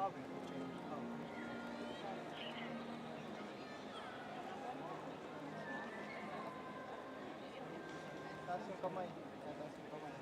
Taas yung kamay. Taas yung kamay.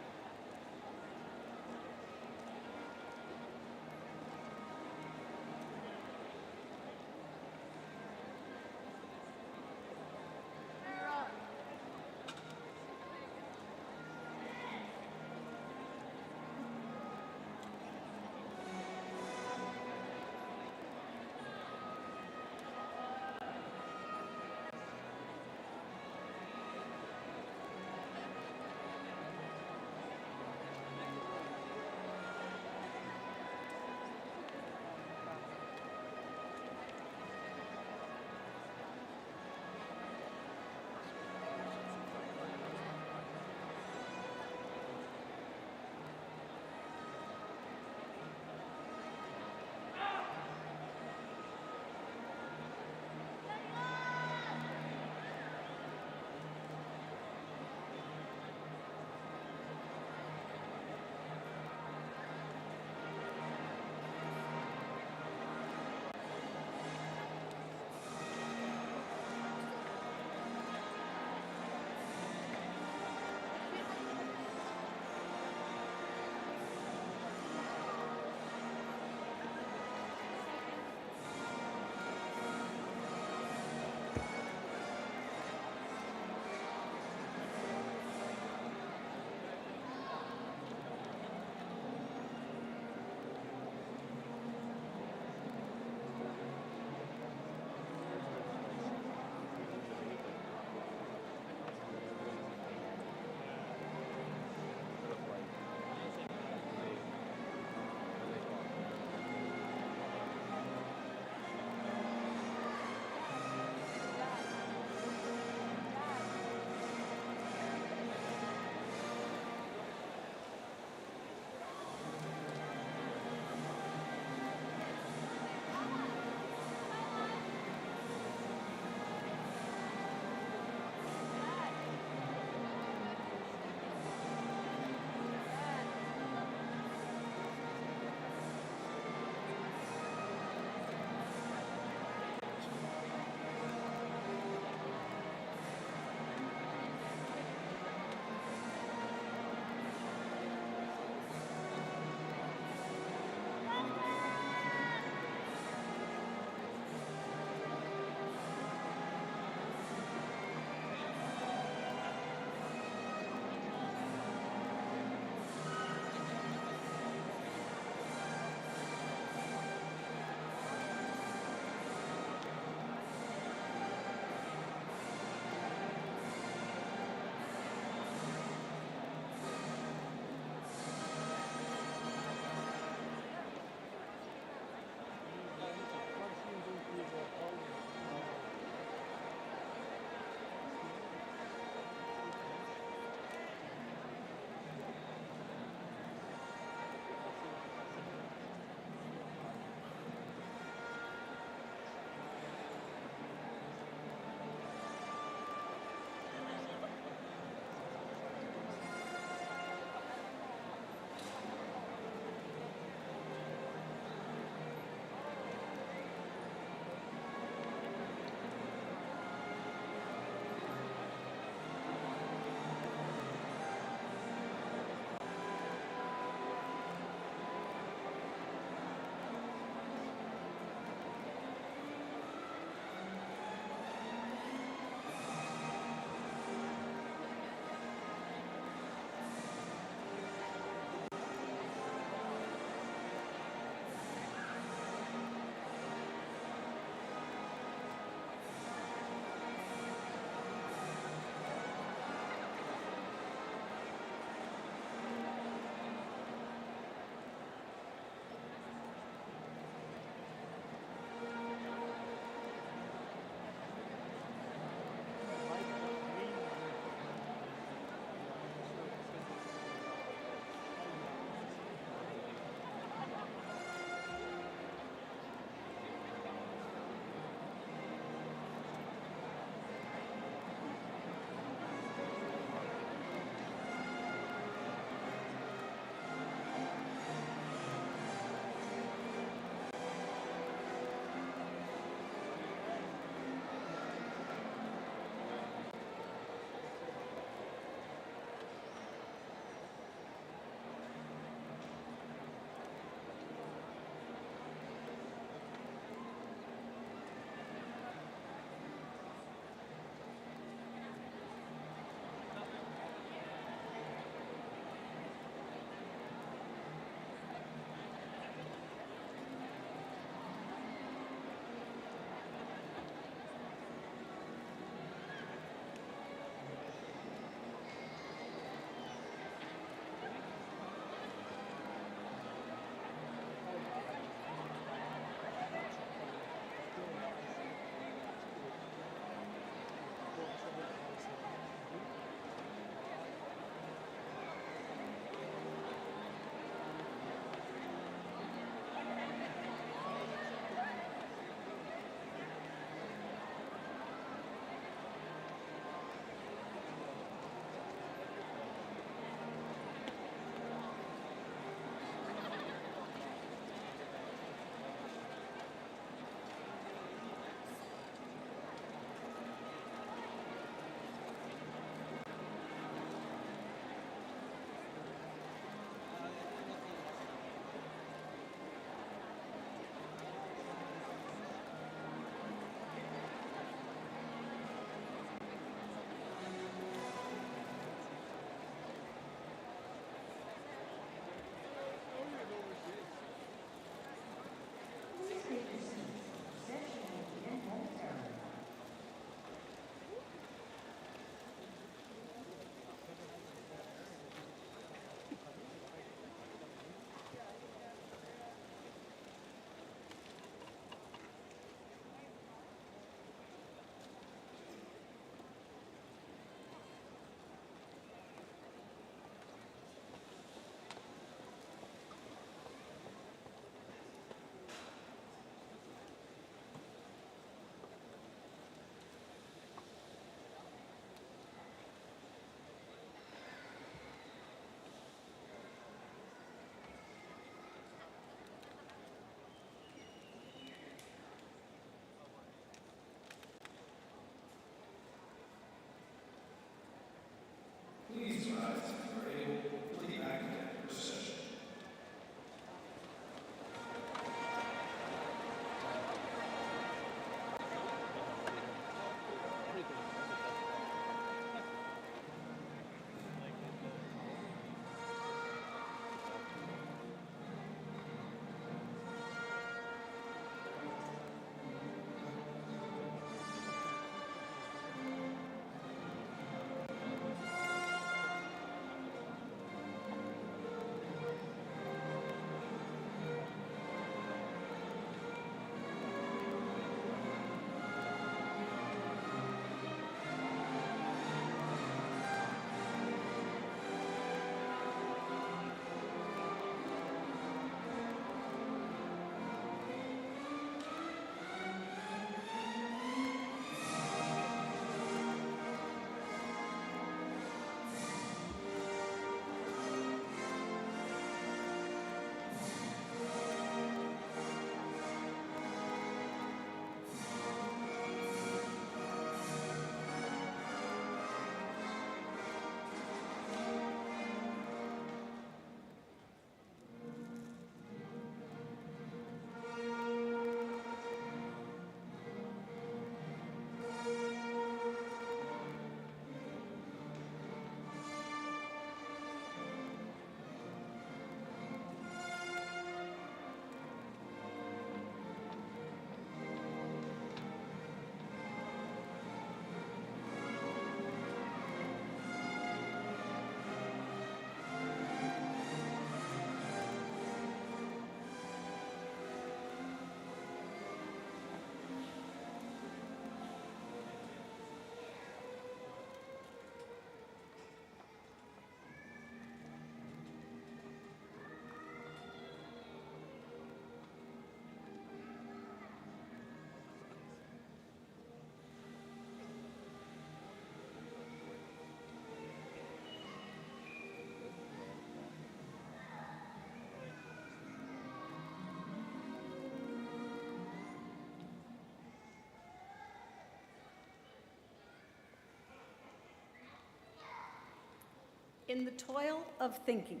In the toil of thinking,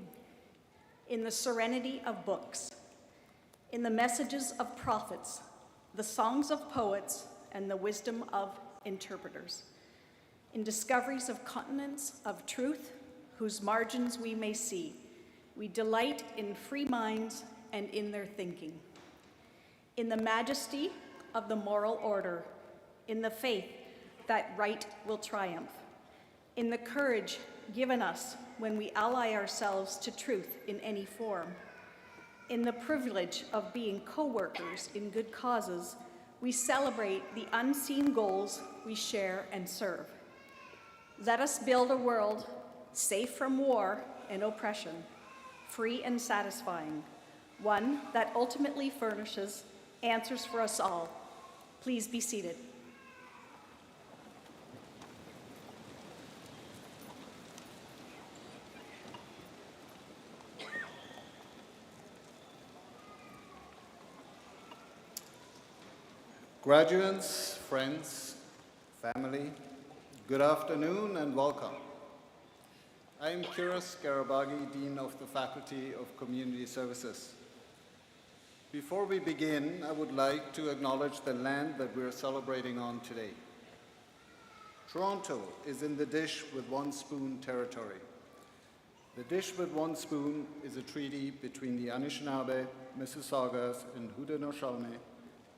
in the serenity of books, in the messages of prophets, the songs of poets, and the wisdom of interpreters, in discoveries of continents of truth, whose margins we may see, we delight in free minds and in their thinking. In the majesty of the moral order, in the faith that right will triumph, in the courage given us when we ally ourselves to truth in any form, in the privilege of being co-workers in good causes, we celebrate the unseen goals we share and serve. Let us build a world safe from war and oppression, free and satisfying, one that ultimately furnishes answers for us all. Please be seated. Graduates, friends, family, good afternoon and welcome. I am Kiras Garabaghi, Dean of the Faculty of Community Services. Before we begin, I would like to acknowledge the land that we are celebrating on today. Toronto is in the dish with one spoon territory. The dish with one spoon is a treaty between the Anishinaabe, Mississaugas, and Haudenosaunee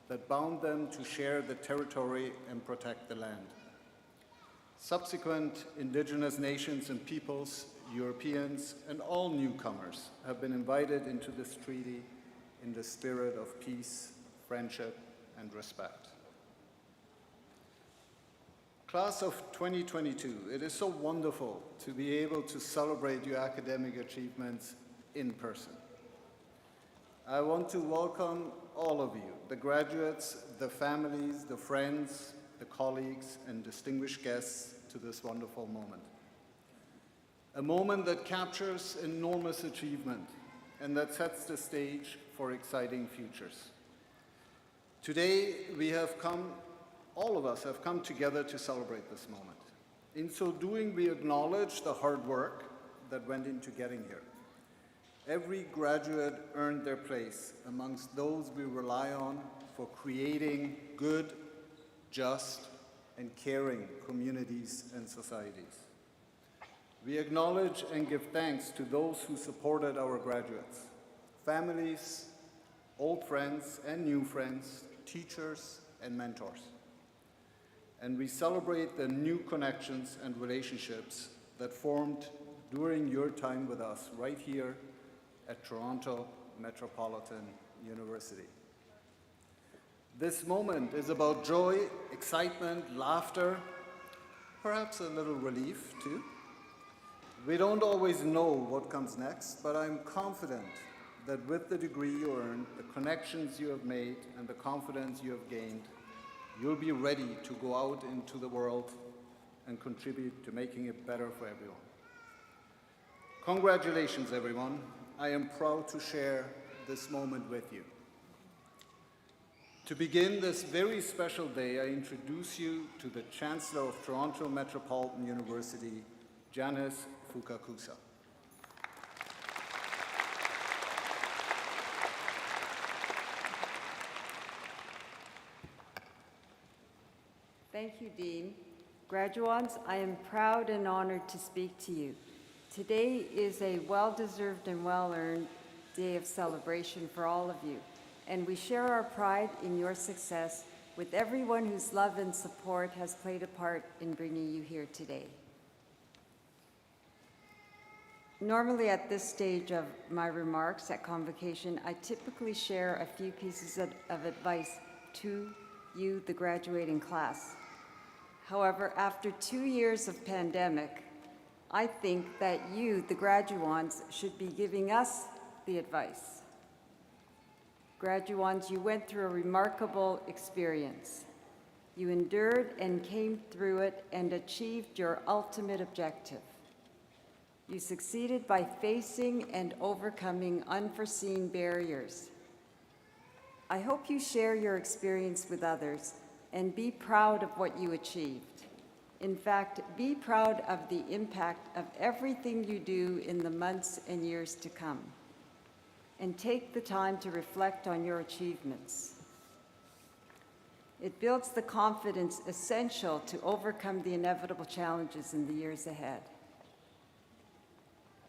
that bound them to share the territory and protect the land. Subsequent Indigenous nations and peoples, Europeans, and all newcomers have been invited into this treaty in the spirit of peace, friendship, and respect. Class of 2022, it is so wonderful to be able to celebrate your academic achievements in person. I want to welcome all of you, the graduates, the families, the friends, the colleagues, and distinguished guests to this wonderful moment. A moment that captures enormous achievement and that sets the stage for exciting futures. Today, all of us have come together to celebrate this moment. In so doing, we acknowledge the hard work that went into getting here. Every graduate earned their place amongst those we rely on for creating good, just, and caring communities and societies. We acknowledge and give thanks to those who supported our graduates, families, old friends and new friends, teachers and mentors. And we celebrate the new connections and relationships that formed during your time with us right here at Toronto Metropolitan University. This moment is about joy, excitement, laughter, perhaps a little relief too. We don't always know what comes next, but I'm confident that with the degree you earned, the connections you have made, and the confidence you have gained, you'll be ready to go out into the world and contribute to making it better for everyone. Congratulations, everyone. I am proud to share this moment with you. To begin this very special day, I introduce you to the Chancellor of Toronto Metropolitan University, Janice Fukakusa. Thank you, Dean. Graduates, I am proud and honored to speak to you. Today is a well-deserved and well-earned day of celebration for all of you, and we share our pride in your success with everyone whose love and support has played a part in bringing you here today. Normally at this stage of my remarks at Convocation, I typically share a few pieces of advice to you, the graduating class. However, after 2 years of pandemic, I think that you, the graduands, should be giving us the advice. Graduands, you went through a remarkable experience. You endured and came through it and achieved your ultimate objective. You succeeded by facing and overcoming unforeseen barriers. I hope you share your experience with others and be proud of what you achieved. In fact, be proud of the impact of everything you do in the months and years to come. And take the time to reflect on your achievements. It builds the confidence essential to overcome the inevitable challenges in the years ahead.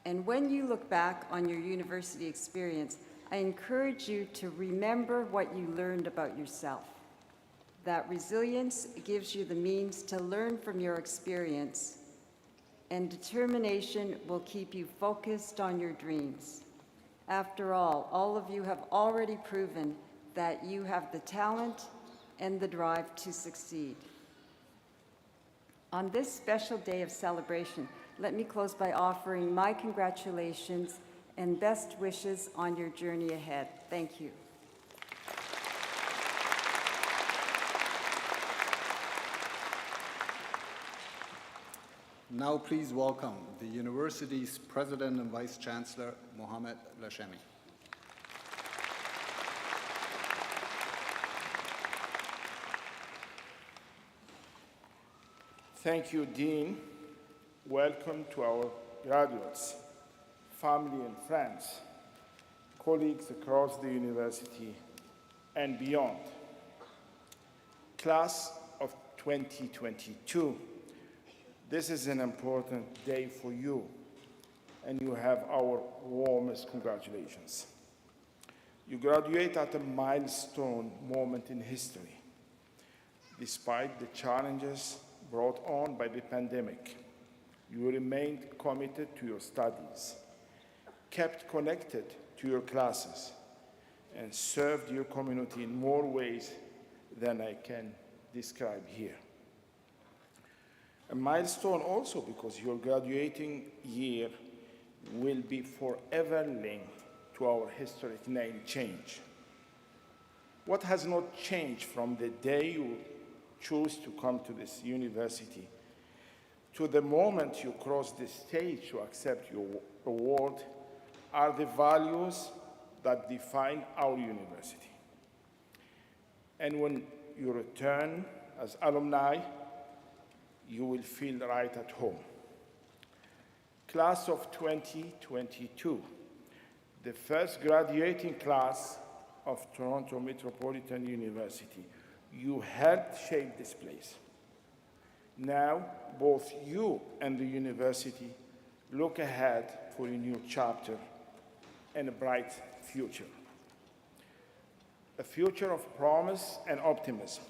And when you look back on your university experience, I encourage you to remember what you learned about yourself. That resilience gives you the means to learn from your experience, and determination will keep you focused on your dreams. After all of you have already proven that you have the talent and the drive to succeed. On this special day of celebration, let me close by offering my congratulations and best wishes on your journey ahead. Thank you. Now please welcome the university's President and Vice Chancellor, Mohamed Lashemi. Thank you, Dean. Welcome to our graduates, family and friends, colleagues across the university and beyond. Class of 2022, this is an important day for you, and you have our warmest congratulations. You graduate at a milestone moment in history. Despite the challenges brought on by the pandemic, you remained committed to your studies, kept connected to your classes, and served your community in more ways than I can describe here. A milestone also because your graduating year will be forever linked to our historic name change. What has not changed from the day you chose to come to this university to the moment you cross the stage to accept your award are the values that define our university. And when you return as alumni, you will feel right at home. Class of 2022, the first graduating class of Toronto Metropolitan University. You helped shape this place. Now, both you and the university look ahead for a new chapter and a bright future. A future of promise and optimism,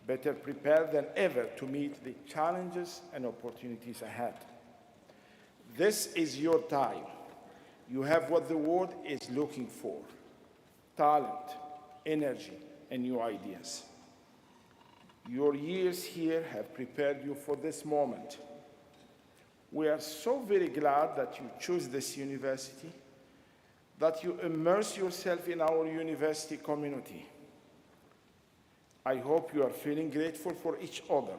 better prepared than ever to meet the challenges and opportunities ahead. This is your time. You have what the world is looking for: talent, energy, and new ideas. Your years here have prepared you for this moment. We are so very glad that you chose this university, that you immerse yourself in our university community. I hope you are feeling grateful for each other,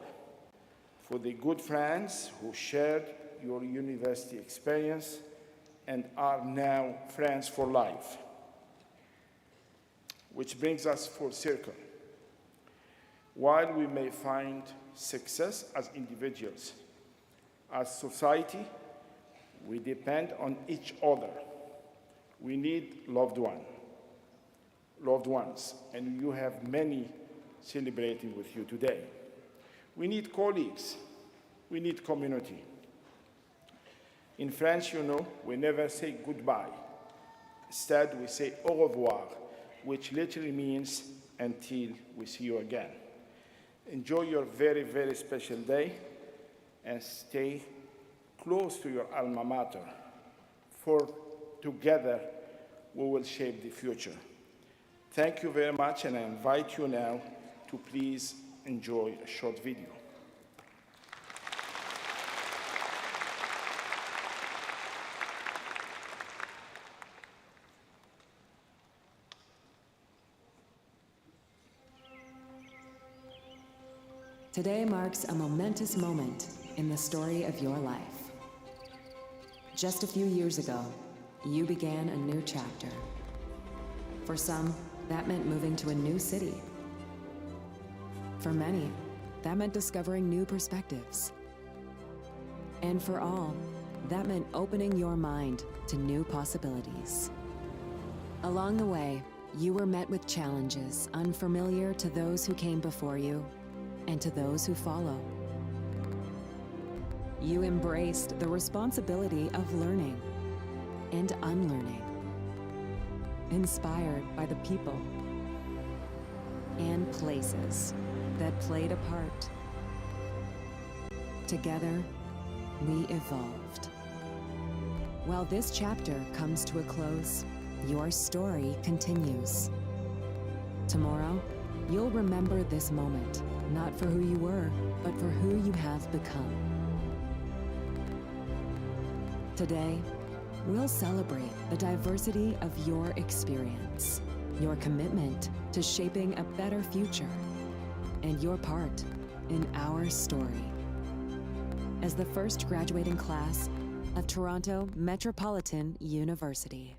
for the good friends who shared your university experience and are now friends for life. Which brings us full circle. While we may find success as individuals, as society, we depend on each other. We need loved ones, and you have many celebrating with you today. We need colleagues. We need community. In French, you know, we never say goodbye. Instead, we say au revoir, which literally means until we see you again. Enjoy your very, very special day and stay close to your alma mater, for together we will shape the future. Thank you very much, and I invite you now to please enjoy a short video. Today marks a momentous moment in the story of your life. Just a few years ago, you began a new chapter. For some, that meant moving to a new city. For many, that meant discovering new perspectives. And for all, that meant opening your mind to new possibilities. Along the way, you were met with challenges unfamiliar to those who came before you and to those who follow. You embraced the responsibility of learning and unlearning, inspired by the people and places that played a part. Together, we evolved. While this chapter comes to a close, your story continues. Tomorrow, you'll remember this moment, not for who you were, but for who you have become. Today, we'll celebrate the diversity of your experience, your commitment to shaping a better future, and your part in our story. As the first graduating class of Toronto Metropolitan University.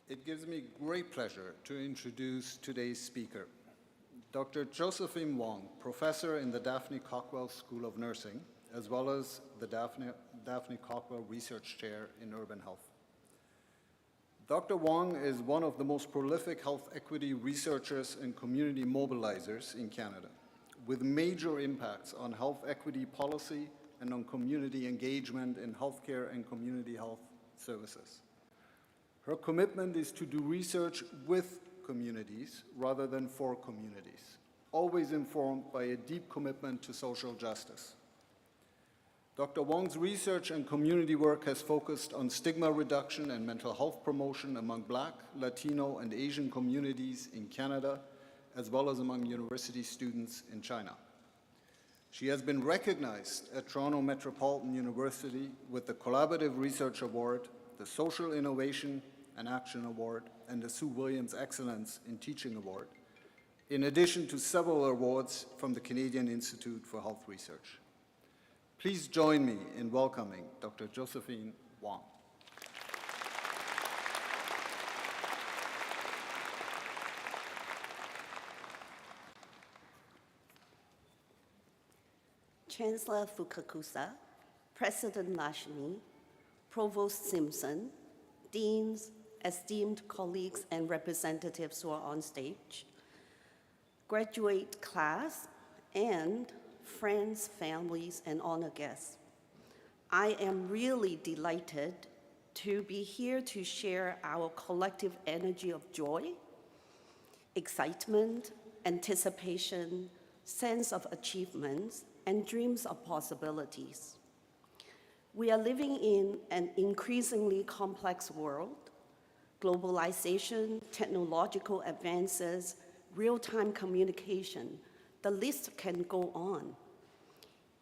It gives me great pleasure to introduce today's speaker, Dr. Josephine Wong, professor in the Daphne Cockrell School of Nursing, as well as the Daphne Cockrell Research Chair in Urban Health. Dr. Wong is one of the most prolific health equity researchers and community mobilizers in Canada, with major impacts on health equity policy and on community engagement in healthcare and community health services. Her commitment is to do research with communities rather than for communities, always informed by a deep commitment to social justice. Dr. Wong's research and community work has focused on stigma reduction and mental health promotion among Black, Latino, and Asian communities in Canada, as well as among university students in China. She has been recognized at Toronto Metropolitan University with the Collaborative Research Award, the Social Innovation and Action Award, and the Sue Williams Excellence in Teaching Award, in addition to several awards from the Canadian Institute for Health Research. Please join me in welcoming Dr. Josephine Wong. Chancellor Fukakusa, President Lashmi, Provost Simpson, deans, esteemed colleagues and representatives who are on stage, graduate class, and friends, families, and honored guests. I am really delighted to be here to share our collective energy of joy, excitement, anticipation, sense of achievements, and dreams of possibilities. We are living in an increasingly complex world. Globalization, technological advances, real-time communication, the list can go on.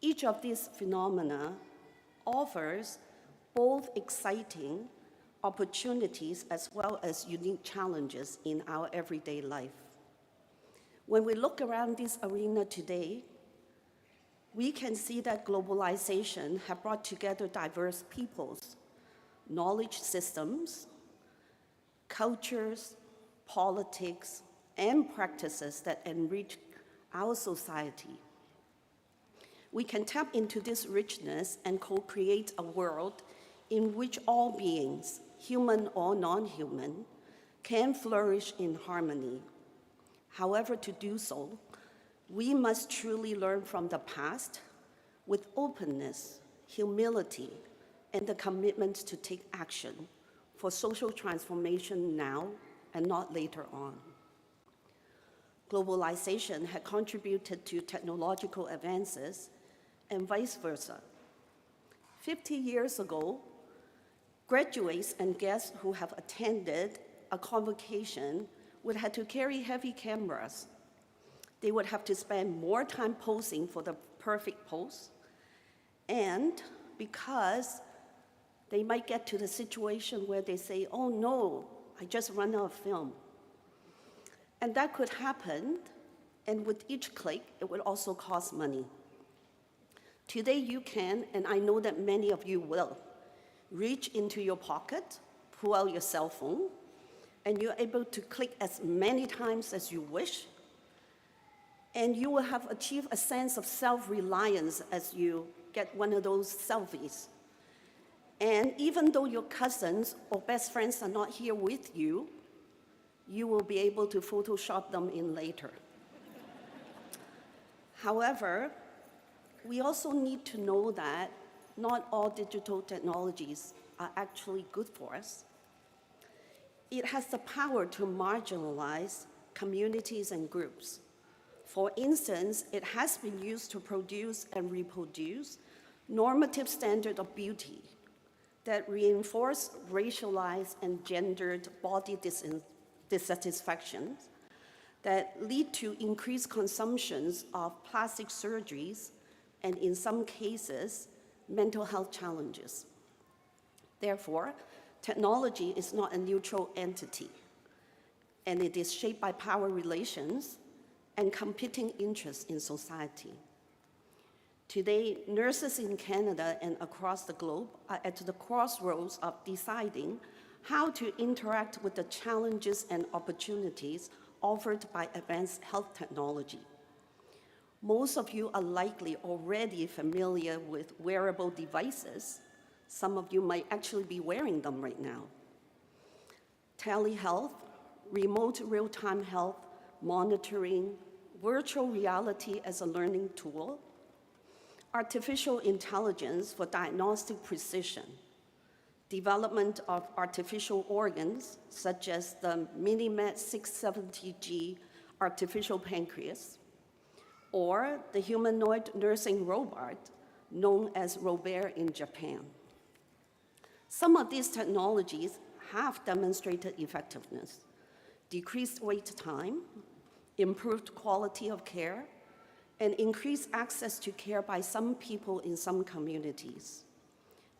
Each of these phenomena offers both exciting opportunities as well as unique challenges in our everyday life. When we look around this arena today, we can see that globalization has brought together diverse peoples, knowledge systems, cultures, politics, and practices that enrich our society. We can tap into this richness and co-create a world in which all beings, human or non-human, can flourish in harmony. However, to do so, we must truly learn from the past with openness, humility, and the commitment to take action for social transformation now and not later on. Globalization had contributed to technological advances and vice versa. 50 years ago, graduates and guests who have attended a convocation would have to carry heavy cameras. They would have to spend more time posing for the perfect pose, and because they might get to the situation where they say, oh no, I just ran out of film. And that could happen, and with each click, it would also cost money. Today you can, and I know that many of you will, reach into your pocket, pull out your cell phone, and you're able to click as many times as you wish, and you will have achieved a sense of self-reliance as you get one of those selfies. And even though your cousins or best friends are not here with you, you will be able to Photoshop them in later. However, we also need to know that not all digital technologies are actually good for us. It has the power to marginalize communities and groups. For instance, it has been used to produce and reproduce normative standards of beauty that reinforce racialized and gendered body dissatisfactions, that lead to increased consumptions of plastic surgeries, and in some cases, mental health challenges. Therefore, technology is not a neutral entity, and it is shaped by power relations and competing interests in society. Today, nurses in Canada and across the globe are at the crossroads of deciding how to interact with the challenges and opportunities offered by advanced health technology. Most of you are likely already familiar with wearable devices. Some of you might actually be wearing them right now. Telehealth, remote real-time health monitoring, virtual reality as a learning tool, artificial intelligence for diagnostic precision, development of artificial organs such as the MiniMed 670G artificial pancreas, or the humanoid nursing robot known as Robert in Japan. Some of these technologies have demonstrated effectiveness, decreased wait time, improved quality of care, and increased access to care by some people in some communities.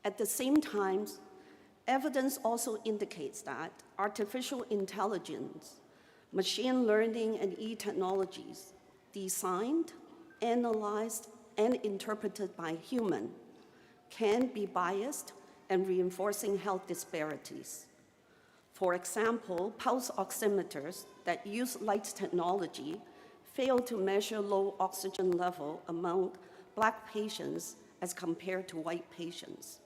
At the same time, evidence also indicates that artificial intelligence, machine learning, and e-technologies designed, analyzed, and interpreted by humans can be biased and reinforcing health disparities. For example, pulse oximeters that use light technology fail to measure low oxygen level among Black patients as compared to white patients.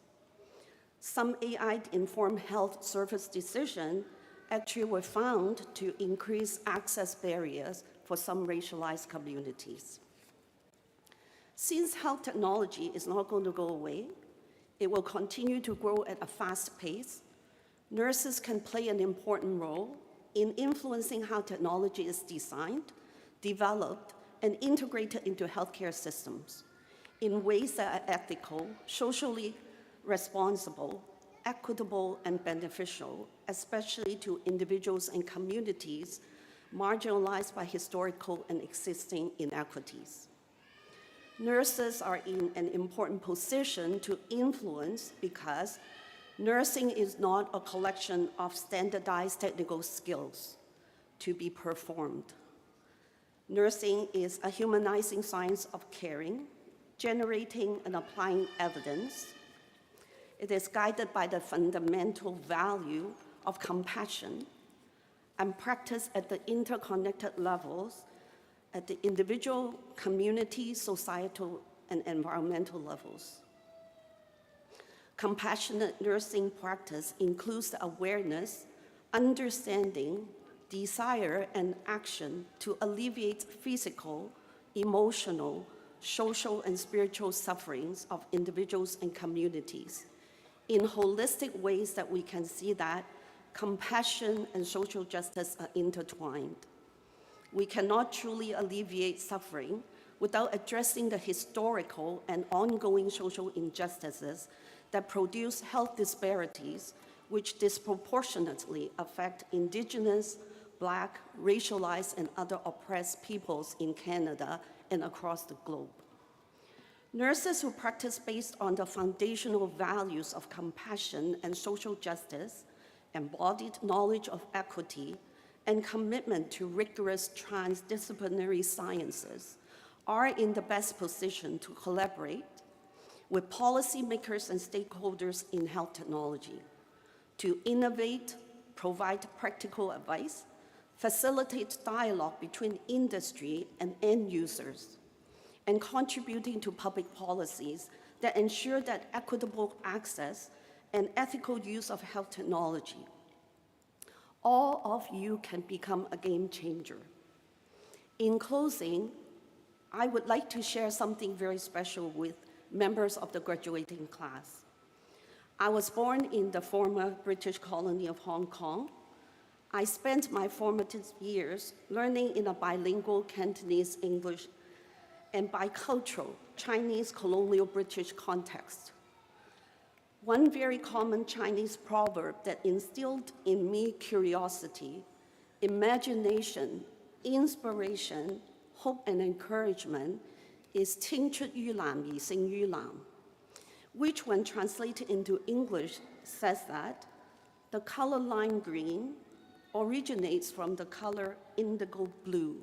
Some AI-informed health service decisions actually were found to increase access barriers for some racialized communities. Since health technology is not going to go away, it will continue to grow at a fast pace. Nurses can play an important role in influencing how technology is designed, developed, and integrated into healthcare systems in ways that are ethical, socially responsible, equitable, and beneficial, especially to individuals and communities marginalized by historical and existing inequities. Nurses are in an important position to influence because nursing is not a collection of standardized technical skills to be performed. Nursing is a humanizing science of caring, generating and applying evidence. It is guided by the fundamental value of compassion and practiced at the interconnected levels at the individual, community, societal, and environmental levels. Compassionate nursing practice includes the awareness, understanding, desire, and action to alleviate physical, emotional, social, and spiritual sufferings of individuals and communities in holistic ways that we can see that compassion and social justice are intertwined. We cannot truly alleviate suffering without addressing the historical and ongoing social injustices that produce health disparities which disproportionately affect Indigenous, Black, racialized, and other oppressed peoples in Canada and across the globe. Nurses who practice based on the foundational values of compassion and social justice, embodied knowledge of equity, and commitment to rigorous transdisciplinary sciences are in the best position to collaborate, with policymakers and stakeholders in health technology to innovate, provide practical advice, facilitate dialogue between industry and end users, and contributing to public policies that ensure that equitable access and ethical use of health technology. All of you can become a game changer. In closing, I would like to share something very special with members of the graduating class. I was born in the former British colony of Hong Kong. I spent my formative years learning in a bilingual Cantonese English and bicultural Chinese colonial British context. One very common Chinese proverb that instilled in me curiosity, imagination, inspiration, hope, and encouragement is 青出於藍而勝於藍, which when translated into English says that the color lime green originates from the color indigo blue,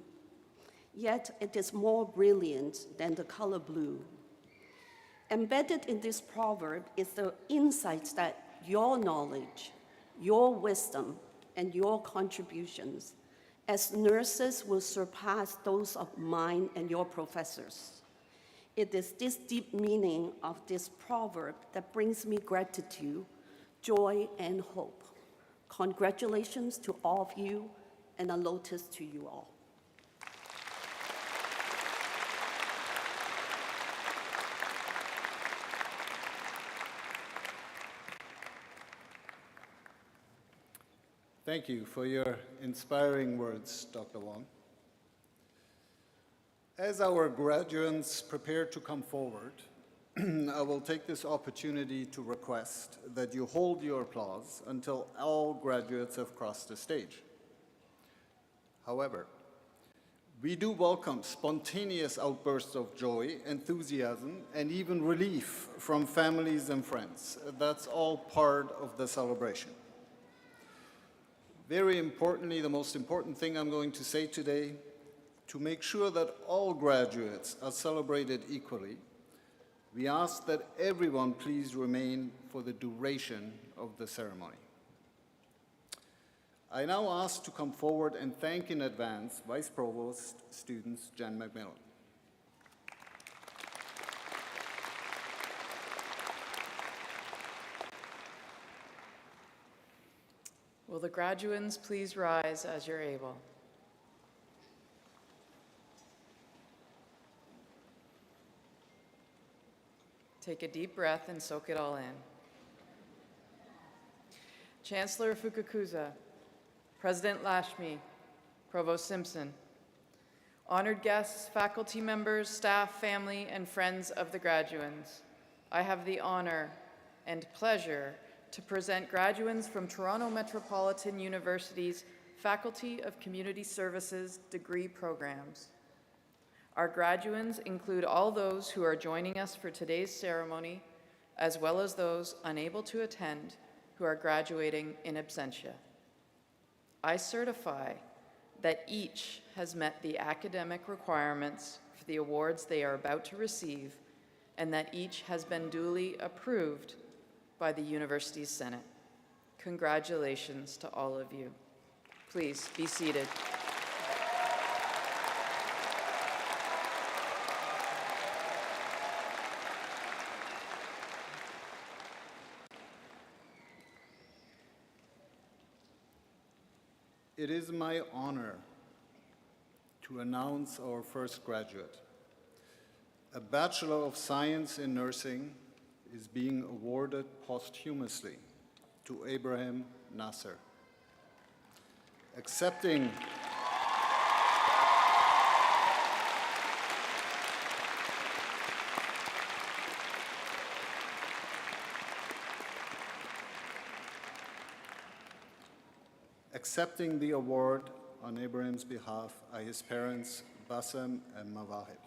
yet it is more brilliant than the color blue. Embedded in this proverb is the insight that your knowledge, your wisdom, and your contributions as nurses will surpass those of mine and your professors. It is this deep meaning of this proverb that brings me gratitude, joy, and hope. Congratulations to all of you, and a lotus to you all. Thank you for your inspiring words, Dr. Wong. As our graduates prepare to come forward, I will take this opportunity to request that you hold your applause until all graduates have crossed the stage. However, we do welcome spontaneous outbursts of joy, enthusiasm, and even relief from families and friends. That's all part of the celebration. Very importantly, the most important thing I'm going to say today, to make sure that all graduates are celebrated equally, we ask that everyone please remain for the duration of the ceremony. I now ask to come forward and thank in advance Vice Provost students Jen McMillan. Will the graduands please rise as you're able? Take a deep breath and soak it all in. Chancellor Fukakusa, President Lashmi, Provost Simpson, honored guests, faculty members, staff, family, and friends of the graduands, I have the honor and pleasure to present graduands from Toronto Metropolitan University's Faculty of Community Services degree programs. Our graduands include all those who are joining us for today's ceremony, as well as those unable to attend who are graduating in absentia. I certify that each has met the academic requirements for the awards they are about to receive, and that each has been duly approved by the University's Senate. Congratulations to all of you. Please be seated. It is my honor to announce our first graduate. A Bachelor of Science in Nursing is being awarded posthumously to Abraham Nasser. Accepting the award on Abraham's behalf are his parents, Bassem and Mawahib.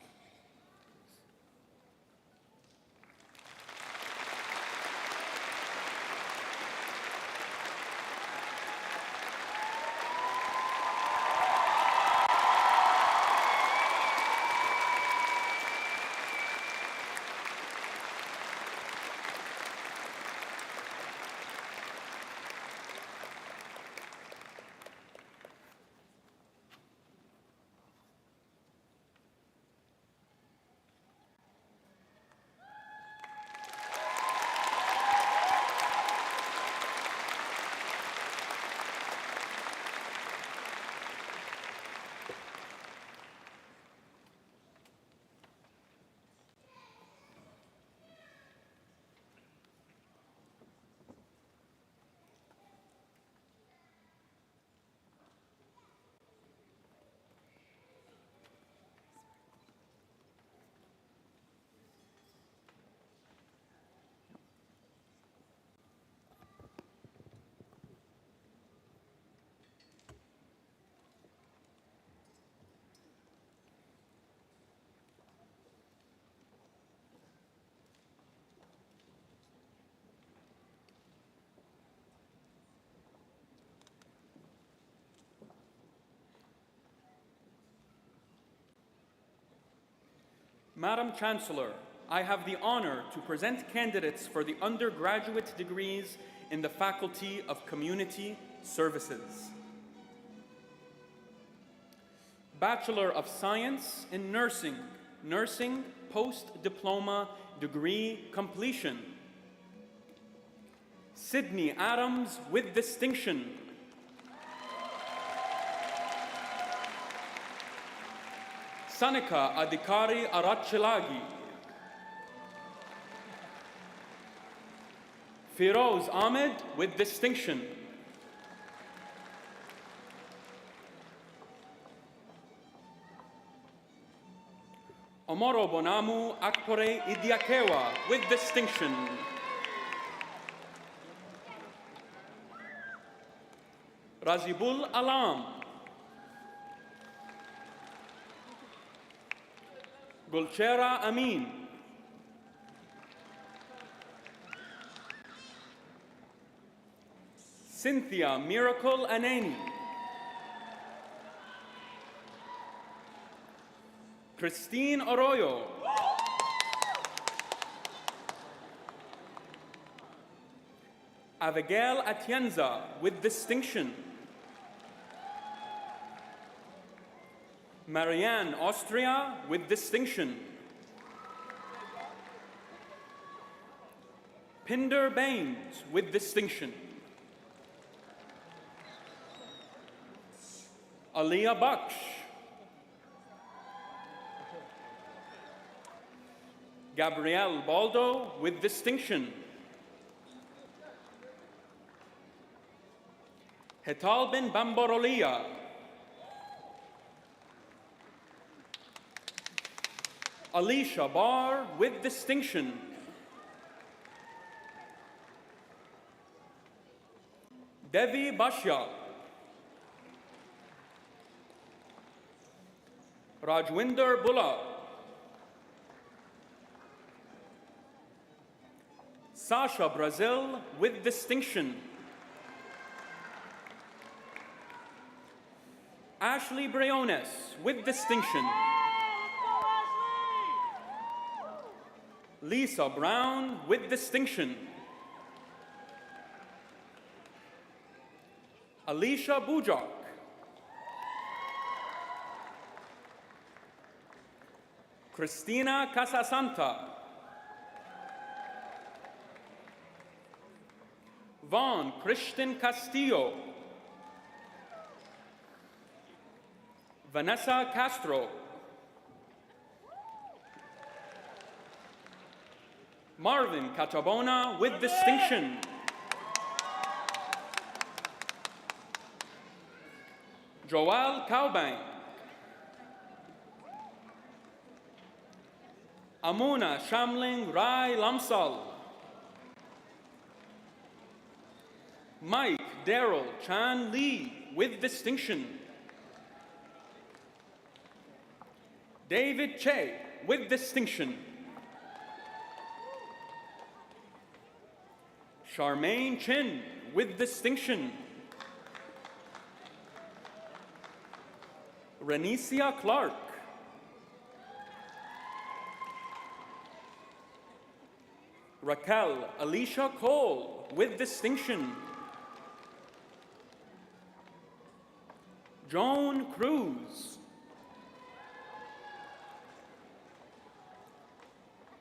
Madam Chancellor, I have the honor to present candidates for the undergraduate degrees in the Faculty of Community Services. Bachelor of Science in Nursing, Nursing Post-Diploma Degree Completion. Sydney Adams with distinction. Sanika Adhikari Arachilagi. Firoz Ahmed with distinction. Omoro Bonamu Akpore Idiakewa with distinction. Razibul Alam. Gulchera Amin. Cynthia Miracle Anani. Christine Arroyo. Abigail Atienza with distinction. Marianne Austria with distinction. Pinder Baines with distinction. Aliyah Baksh. Gabrielle Baldo with distinction. Hetal bin Bamborolia. Alicia Barr with distinction. Devi Bashya. Rajwinder Bulla. Sasha Brazil with distinction. Ashley Briones with distinction. Lisa Brown with distinction. Alicia Bujak. Christina Casasanta. Vaughn Christian Castillo. Vanessa Castro. Marvin Catabona with distinction. Joel Cowbank. Amuna Shamling Rai Lamsal. Mike Daryl Chan Lee with distinction. David Che with distinction. Charmaine Chin with distinction. Renicia Clark. Raquel Alicia Cole with distinction. Joan Cruz.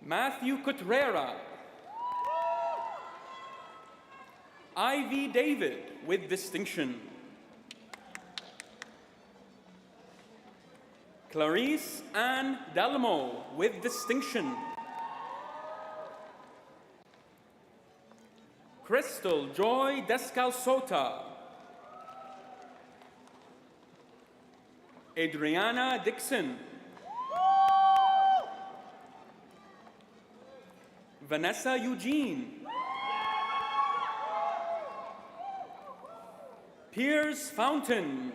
Matthew Cutrera. Ivy David with distinction. Clarice Ann Delmo with distinction. Crystal Joy Descalsota. Adriana Dixon. Vanessa Eugene. Piers Fountain.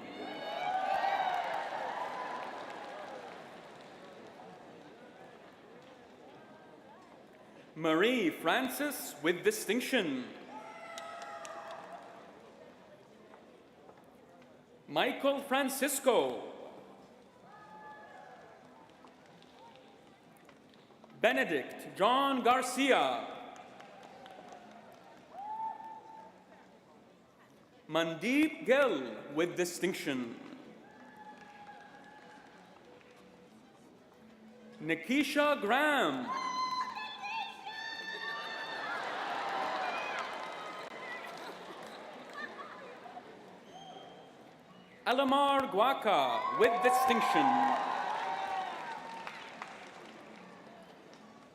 Marie Francis with distinction. Michael Francisco. Benedict John Garcia. Mandeep Gill with distinction. Nikisha Graham. Elamar Guaca with distinction.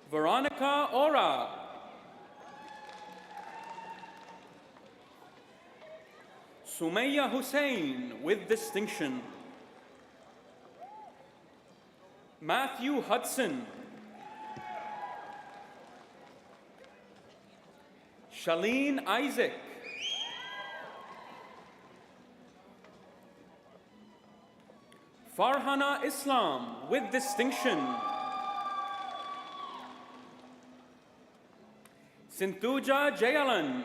Veronica Ora. Sumaya Hussein with distinction. Matthew Hudson. Shalene Isaac. Farhana Islam with distinction. Sinthuja Jayalan.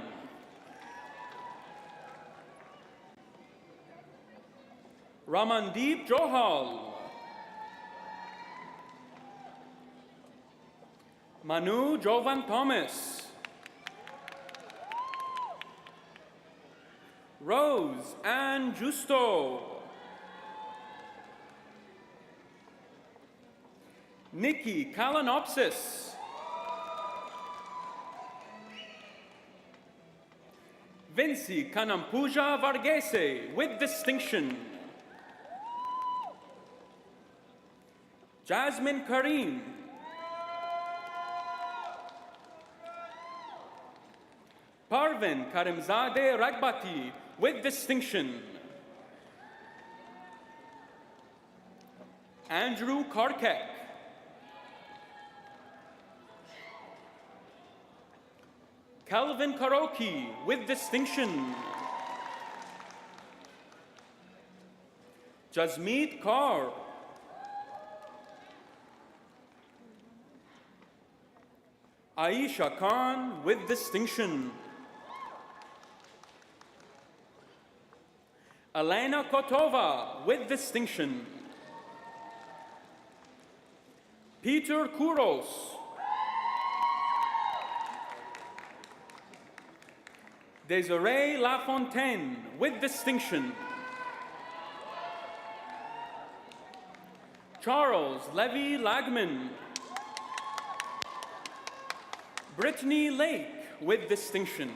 Ramandeep Johal. Manu Jovan Thomas. Rose Ann Justo. Nikki Kalanopsis. Vinci Kanampuja Varghese with distinction. Jasmine Karim. Parvin Karimzadeh Ragbati with distinction. Andrew Karkek. Calvin Karoki with distinction. Jasmeet Kaur. Aisha Khan with distinction. Elena Kotova with distinction. Peter Kouros. Desiree Lafontaine with distinction. Charles Levy Lagman. Brittany Lake with distinction.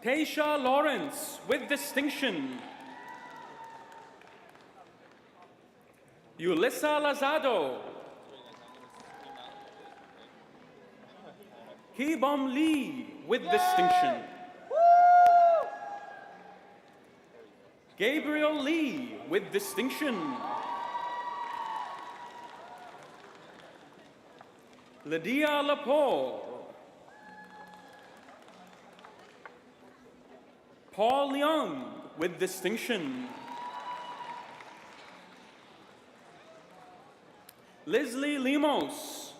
Taysha Lawrence with distinction. Yulissa Lazado. Kibom Lee with distinction. Gabriel Lee with distinction. Lydia Lepore. Paul Young with distinction. Leslie Limos.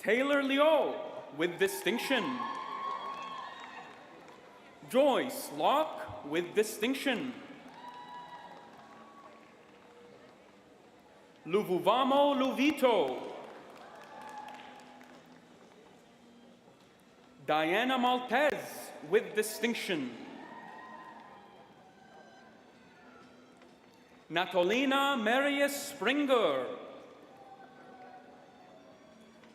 Taylor Leo with distinction. Joyce Locke with distinction. Luvuvamo Luvito. Diana Maltez with distinction. Natolina Marius Springer.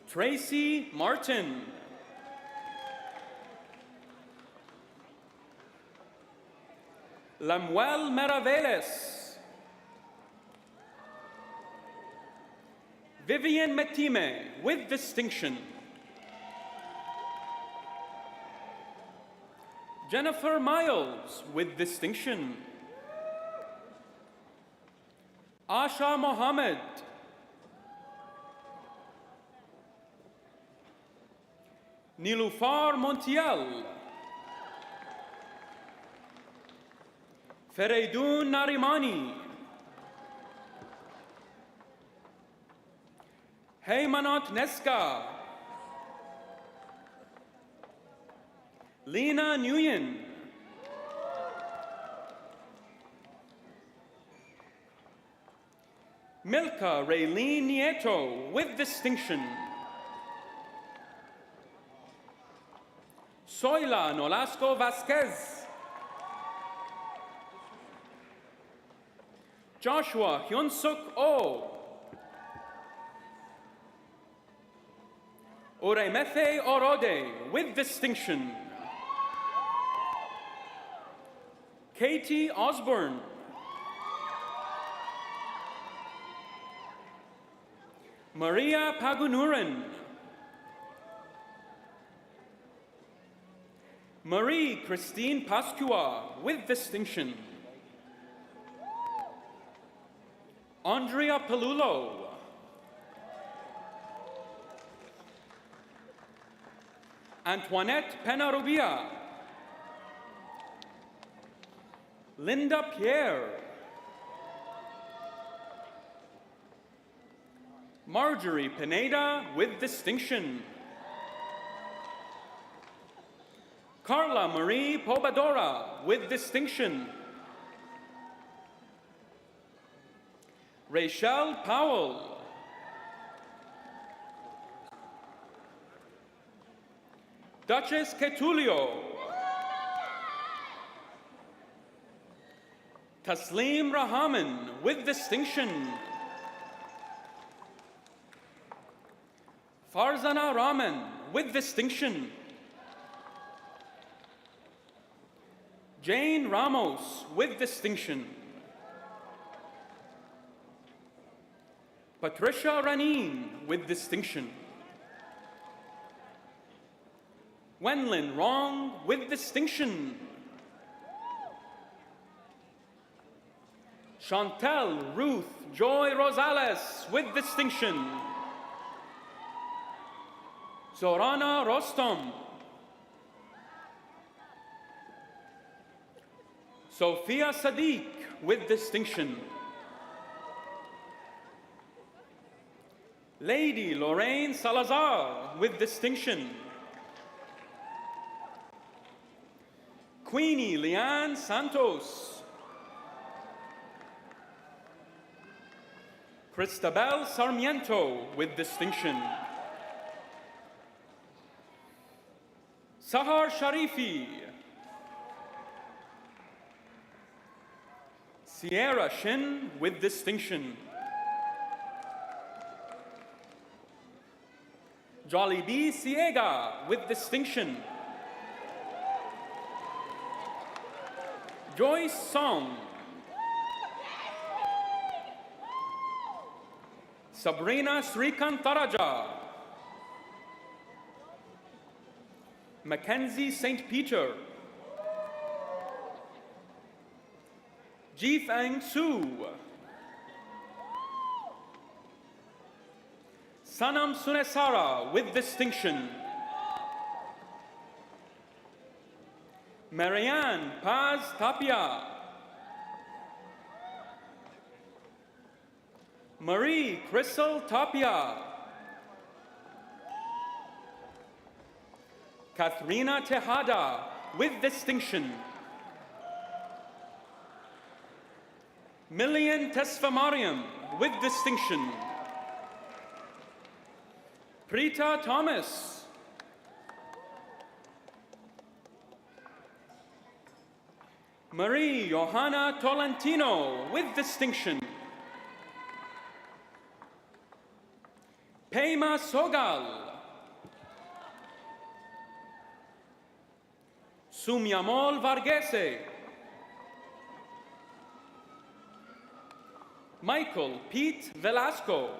Tracy Martin. Lamuel Maraveles. Vivian Metime with distinction. Jennifer Miles with distinction. Asha Mohammed. Nilufar Montiel. Fereydun Narimani. Heymanot Neska. Lena Nguyen. Milka Raylene Nieto, with distinction. Soyla Nolasco Vasquez. Joshua Hyunsuk Oh. Oremethe Orode, with distinction. Katie Osborne. Maria Pagunuran. Marie Christine Pascua, with distinction. Andrea Pelulo. Antoinette Penarubia. Linda Pierre. Marjorie Pineda, with distinction. Carla Marie Pobadora, with distinction. Rachel Powell. Duchess Ketulio. Taslim Rahaman, with distinction. Farzana Rahman, with distinction. Jane Ramos, with distinction. Patricia Ranin, with distinction. Wenlin Rong, with distinction. Chantel Ruth Joy Rosales, with distinction. Zorana Rostom. Sophia Sadiq, with distinction. Lady Lorraine Salazar, with distinction. Queenie Leanne Santos. Cristabel Sarmiento, with distinction. Sahar Sharifi. Sierra Shin, with distinction. Jolly B. Siega, with distinction. Joyce Song. Sabrina Srikantaraja. Mackenzie St. Peter. Jifang Su. Sanam Sunesara, with distinction. Marianne Paz Tapia. Marie Crystal Tapia. Katharina Tejada, with distinction. Million Tesfamariam, with distinction. Prita Thomas. Marie Johanna Tolentino, with distinction. Pema Sogal. Sumyamol Varghese. Michael Pete Velasco.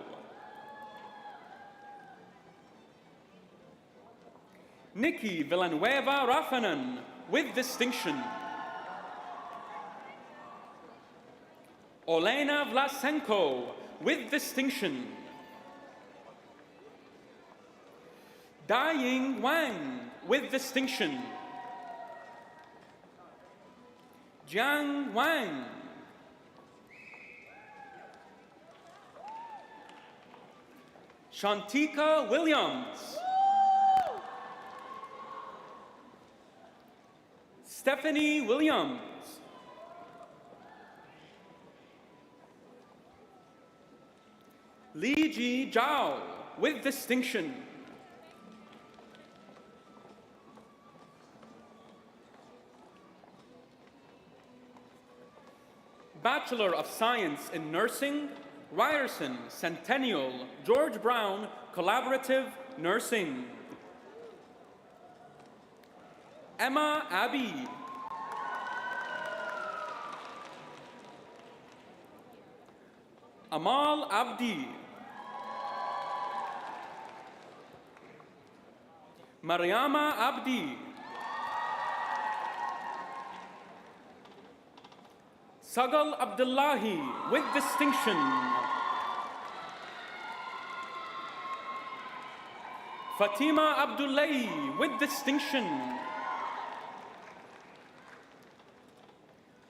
Nikki Villanueva Rafanen, with distinction. Olena Vlasenko, with distinction. Da-Ying Wang, with distinction. Jiang Wang. Shantika Williams. Stephanie Williams. Li Ji Zhao, with distinction. Bachelor of Science in Nursing, Ryerson Centennial George Brown Collaborative Nursing. Emma Abbey. Amal Abdi. Mariama Abdi. Sagal Abdullahi, with distinction. Fatima Abdullahi, with distinction.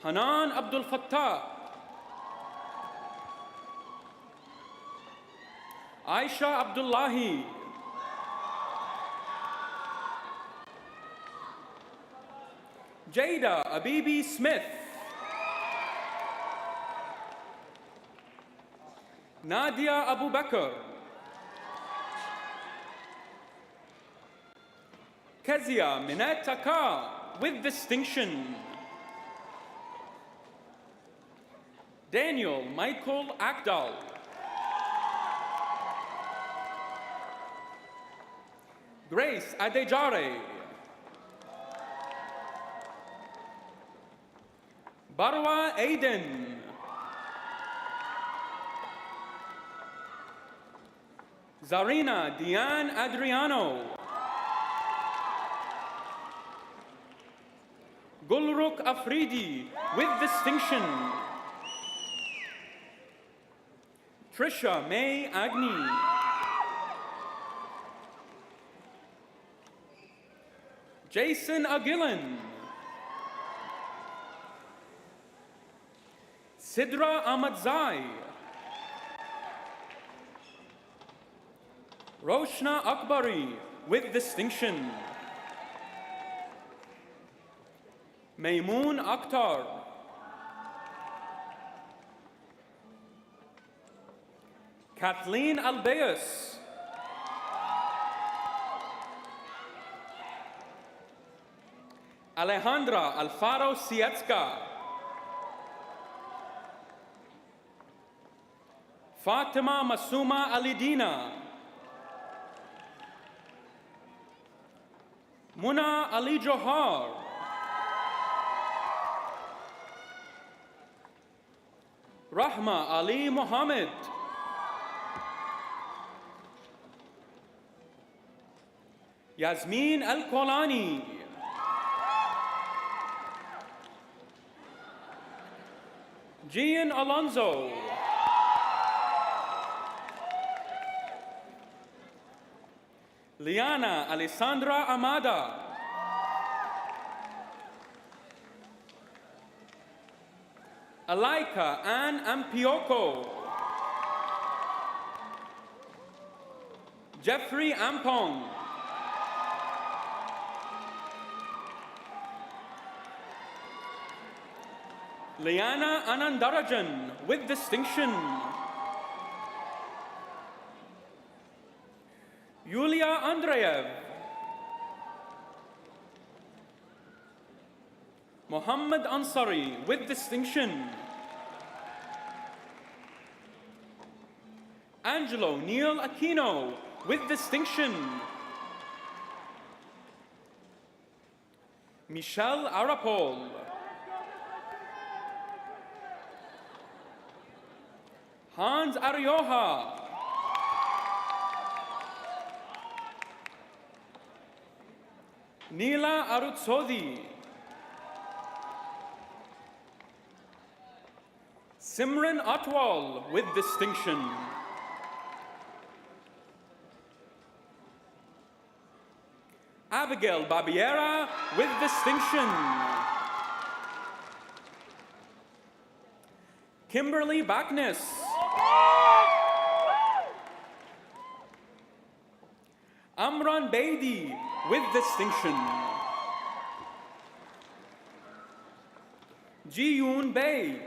Hanan Abdul Fattah. Aisha Abdullahi. Jada Abibi Smith. Nadia Abu Bakr. Kezia Minette Taka, with distinction. Daniel Michael Akdal. Grace Adejare. Barwa Aiden. Zarina Diane Adriano. Gulruk Afridi, with distinction. Trisha May Agni. Jason Aguilan. Sidra Ahmadzai. Roshna Akbari, with distinction. Maymoon Akhtar. Kathleen Albayas. Alejandra Alfaro Sietska. Fatima Masuma Alidina. Muna Ali Johar. Rahma Ali Mohammed. Yasmin Al-Kolani. Gian Alonso. Liana Alessandra Amada. Alaika Ann Ampioko. Jeffrey Ampong. Liana Anandarajan, with distinction. Yulia Andreev. Mohammed Ansari, with distinction. Angelo Neil Aquino, with distinction. Michelle Arapol. Hans Arioha. Neela Arutsodi. Simran Atwal, with distinction. Abigail Babiera, with distinction. Kimberly Backness. Amran Beidi, with distinction. Ji-yoon Bae.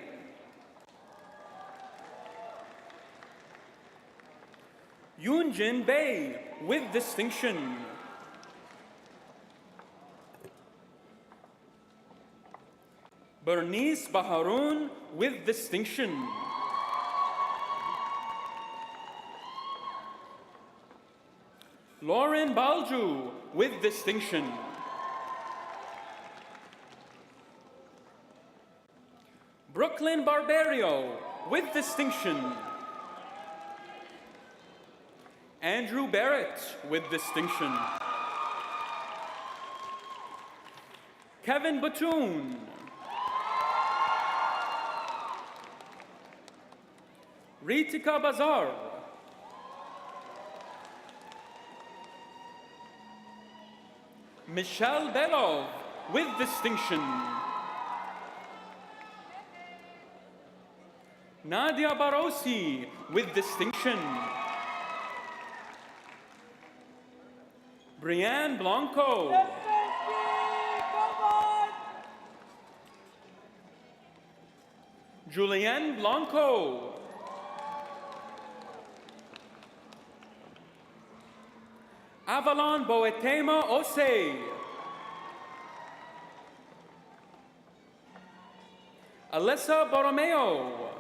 Yoonjin Bae, with distinction. Bernice Baharoun, with distinction. Lauren Balju, with distinction. Brooklyn Barberio, with distinction. Andrew Barrett, with distinction. Kevin Batoon. Ritika Bazar. Michelle Belov, with distinction. Nadia Barosi, with distinction. Brianne Blanco. Julianne Blanco. Avalon Boetema Osei. Alyssa Borromeo.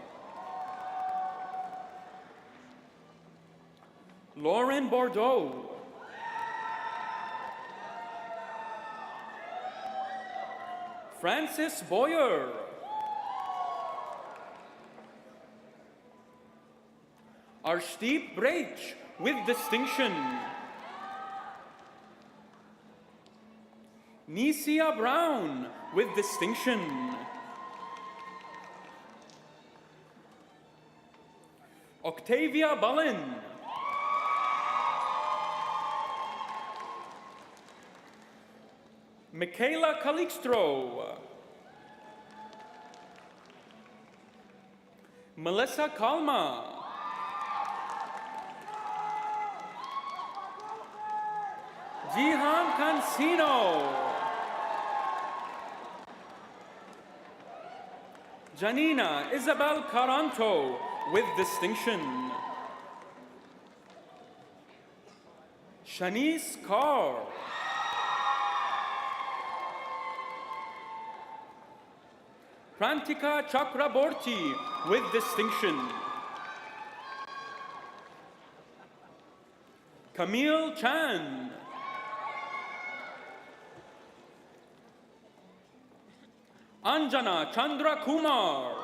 Lauren Bordeaux. Francis Boyer. Arshdeep Breach, with distinction. Nisia Brown, with distinction. Octavia Bullen. Michaela Calixtro. Melissa Kalma. Jihan Cancino. Janina Isabel Caranto, with distinction. Shanice Carr. Prantika Chakraborty, with distinction. Camille Chan. Anjana Chandra Kumar.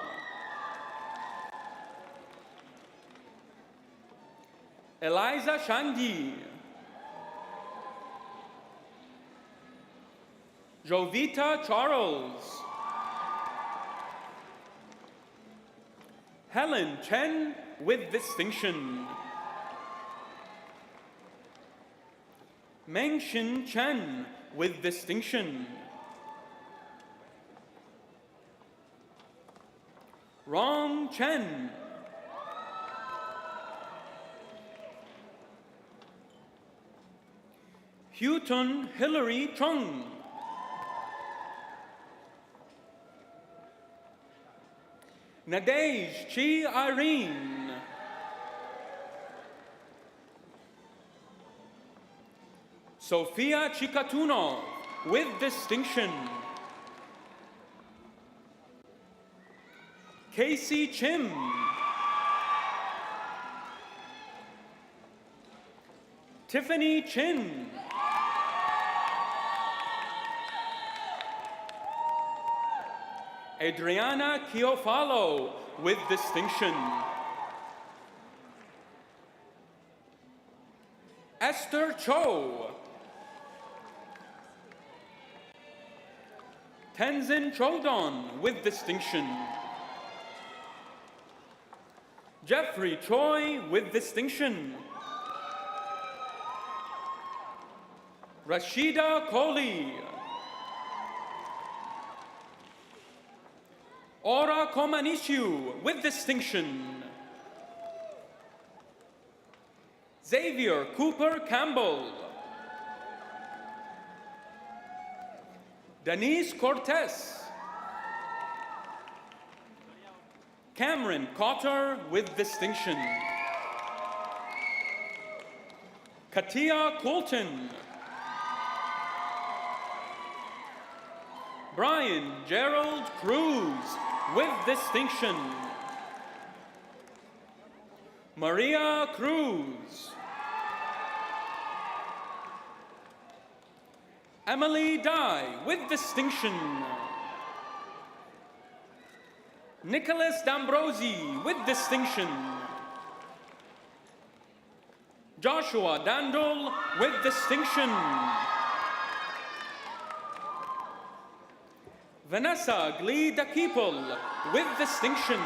Eliza Shangi. Jovita Charles. Helen Chen, with distinction. Mengshin Chen, with distinction. Rong Chen. Houghton Hillary Chung. Nadej Chi Irene. Sophia Chikatuno, with distinction. Casey Chim. Tiffany Chin. Adriana Chiofalo, with distinction. Esther Cho. Tenzin Chodon, with distinction. Jeffrey Choi, with distinction. Rashida Kohli. Ora Komanishu, with distinction. Xavier Cooper Campbell. Denise Cortez. Cameron Cotter, with distinction. Katia Colton. Brian Gerald Cruz, with distinction. Maria Cruz. Emily Dye, with distinction. Nicholas D'Ambrosi, with distinction. Joshua Dandel, with distinction. Vanessa Glee Dakipul, with distinction.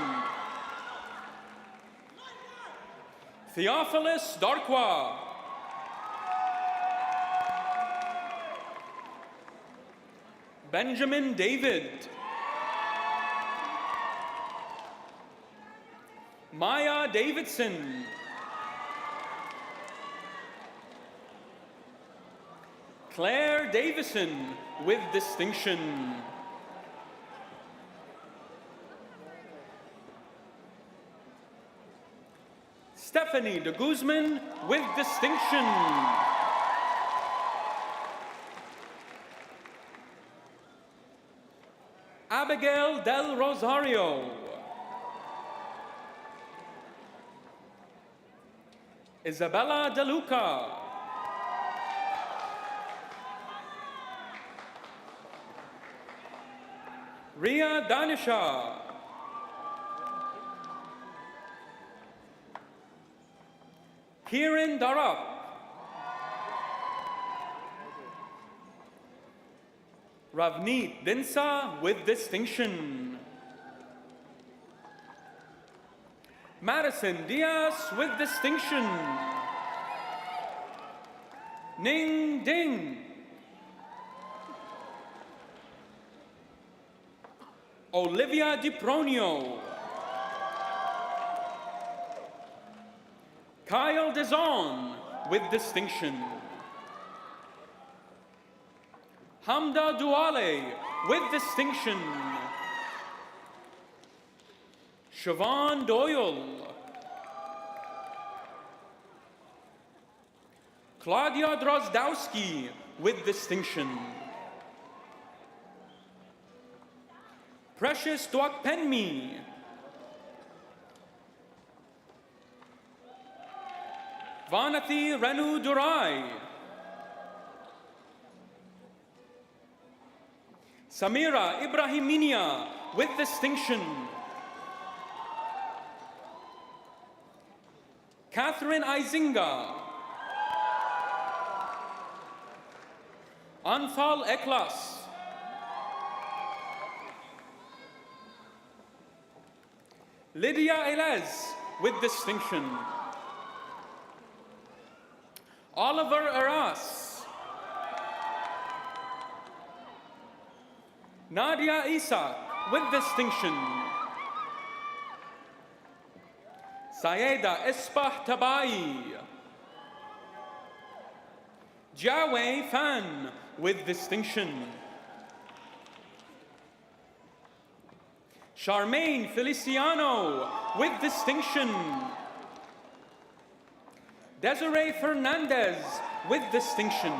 Theophilus Darkwa. Benjamin David. Maya Davidson. Claire Davison, with distinction. Stephanie de Guzman, with distinction. Abigail del Rosario. Isabella De Luca. Ria Danisha. Kiran Darap. Ravneet Dinsa, with distinction. Madison Diaz, with distinction. Ning Ding. Olivia DiPronio. Kyle Dezon, with distinction. Hamda Duale, with distinction. Siobhan Doyle. Claudia Drozdowski, with distinction. Precious Dwakpenmi. Vanathi Renu Durai. Samira Ibrahiminia, with distinction. Catherine Izinga. Anfal Eklas. Lydia Elez, with distinction. Oliver Aras. Nadia Isa, with distinction. Sayeda Espah Tabai. Jiawei Fan, with distinction. Charmaine Feliciano, with distinction. Desiree Fernandez, with distinction.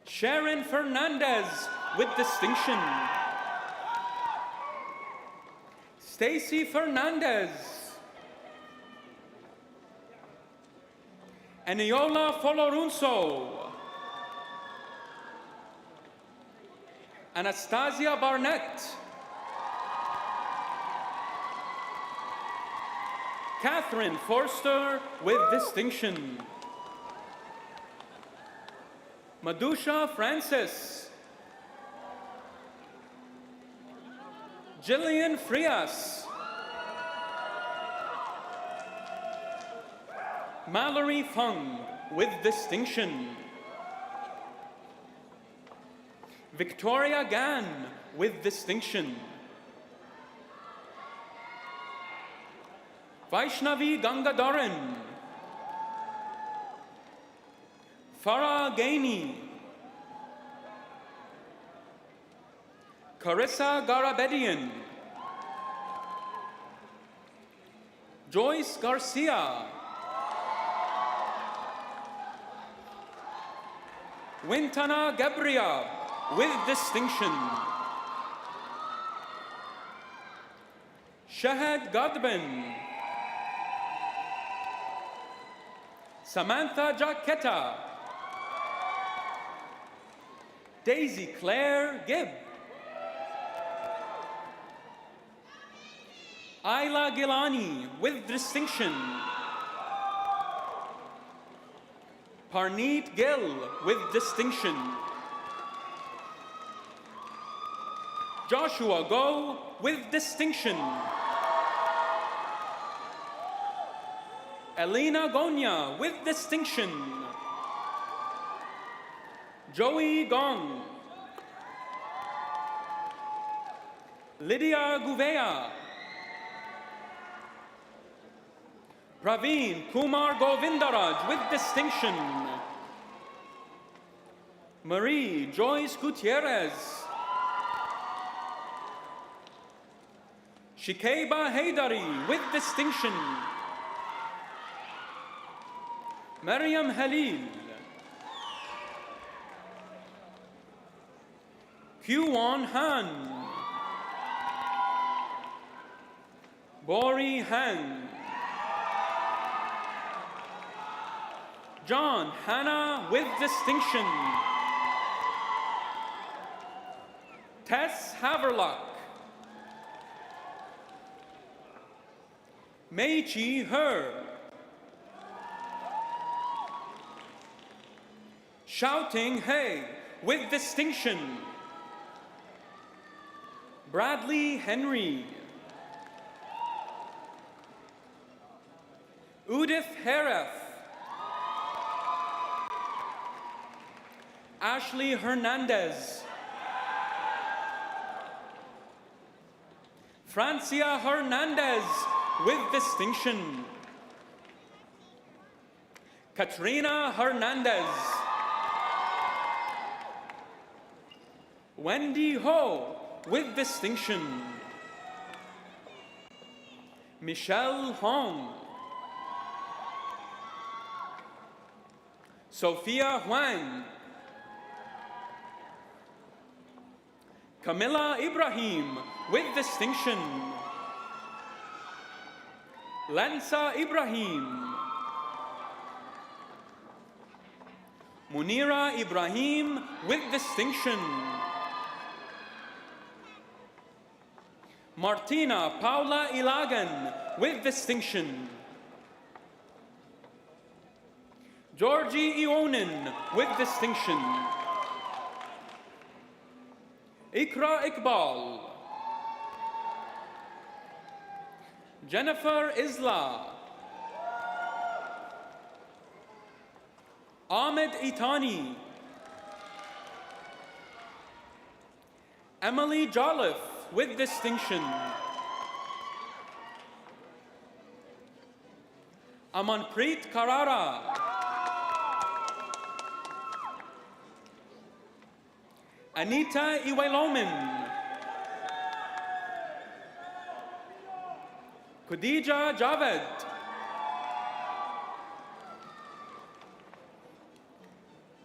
Sharon Fernandez, with distinction. Stacy Fernandez. Eniola Folorunso. Anastasia Barnett. Catherine Forster, with distinction. Madusha Francis. Jillian Frias. Mallory Fung, with distinction. Victoria Gan, with distinction. Vaishnavi Gangadharan. Farah Gaini. Carissa Garabedian. Joyce Garcia. Wintana Gabria, with distinction. Shahad Godbin. Samantha Jaquetta. Daisy Claire Gibb. Ayla Gilani, with distinction. Parneet Gill, with distinction. Joshua Go, with distinction. Elena Gonya, with distinction. Joey Gong. Lydia Gouveia. Praveen Kumar Govindaraj, with distinction. Marie Joyce Gutierrez. Shikeba Haydari, with distinction. Mariam Halil. Kyuwon Han. Bori Han. John Hannah, with distinction. Tess Haverlock. Mei-Chi Her. Shouting Hey, with distinction. Bradley Henry. Udith Haref. Ashley Hernandez. Francia Hernandez, with distinction. Katrina Hernandez. Wendy Ho, with distinction. Michelle Hong. Sophia Huang. Camilla Ibrahim, with distinction. Lansa Ibrahim. Munira Ibrahim, with distinction. Martina Paula Ilagan, with distinction. Georgie Ionin, with distinction. Ikra Iqbal. Jennifer Isla. Ahmed Itani. Emily Jolliffe, with distinction. Amanpreet Karara. Anita Iwelomin. Khadija Javed.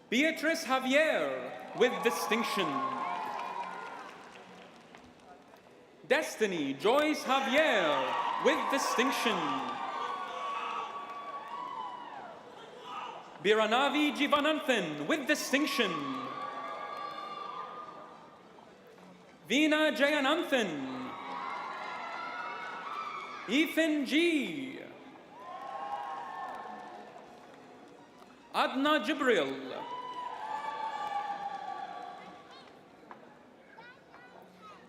Beatrice Javier, with distinction. Destiny Joyce Javier, with distinction. Biranavi Jivananthan, with distinction. Veena Jayananthan. Ethan G. Adna Jibril.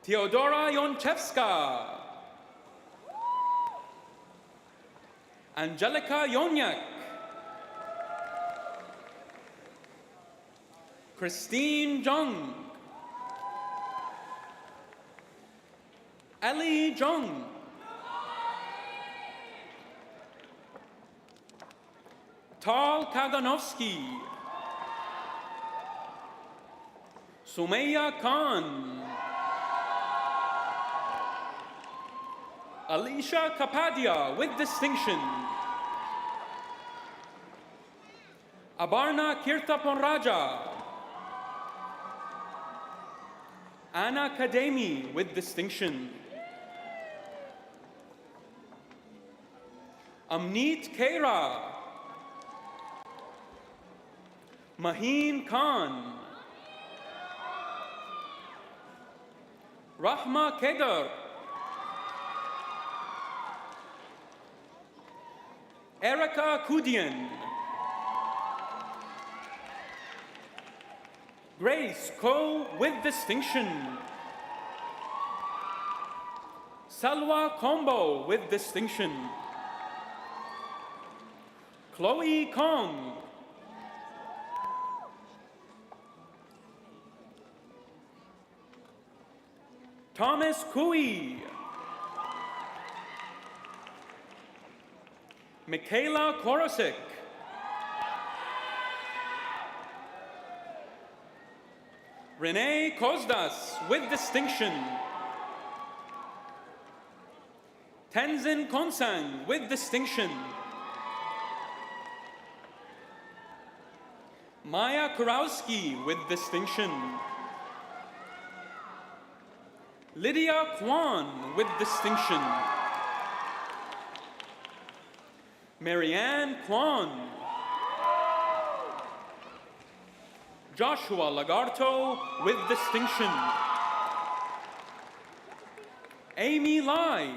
Theodora Yonchevska. Angelica Yonyak. Christine Jung. Ellie Jung. Tal Kaganovsky. Sumaya Khan. Alicia Kapadia, with distinction. Abarna Kirtaponraja. Anna Kademi with distinction. Amneet Khaira. Maheen Khan. Rahma Kedar. Erica Kudian. Grace Ko with distinction. Salwa Kombo with distinction. Chloe Kong. Thomas Kui. Michaela Korosik. Renee Kozdas with distinction. Tenzin Konsang with distinction. Maya Kurowski with distinction. Lydia Kwan with distinction. Marianne Kwan. Joshua Lagarto with distinction. Amy Lai.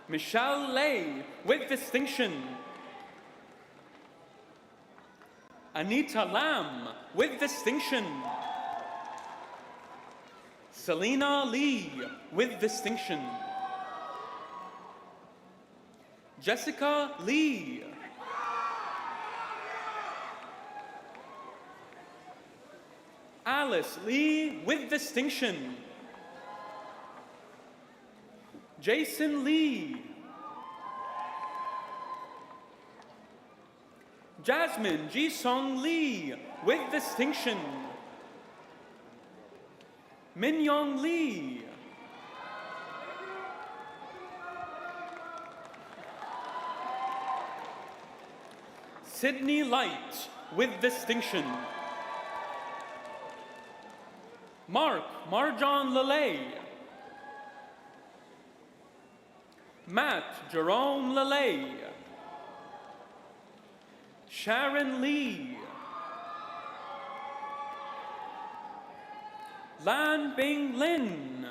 Michelle Lay with distinction. Anita Lam with distinction. Selena Lee with distinction. Jessica Lee. Alice Lee with distinction. Jason Lee. Jasmine Ji-sung Lee with distinction. Min Young Lee. Sydney Light with distinction. Mark Marjan Lele. Matt Jerome Lele. Sharon Lee. Lan Bing Lin.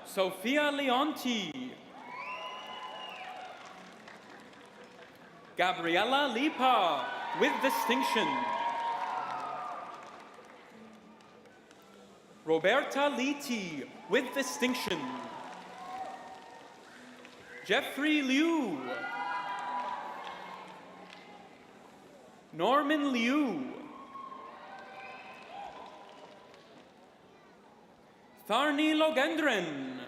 Sophia Leonti. Gabriela Lipa with distinction. Roberta Liti with distinction. Jeffrey Liu. Norman Liu. Tharni Logendran.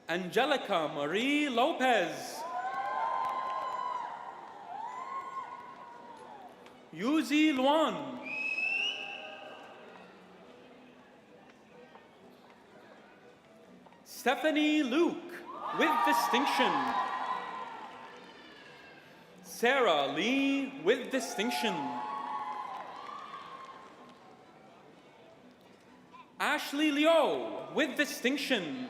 Angelica Marie Lopez. Yuzi Luan. Stephanie Luke with distinction. Sarah Lee with distinction. Ashley Liu with distinction.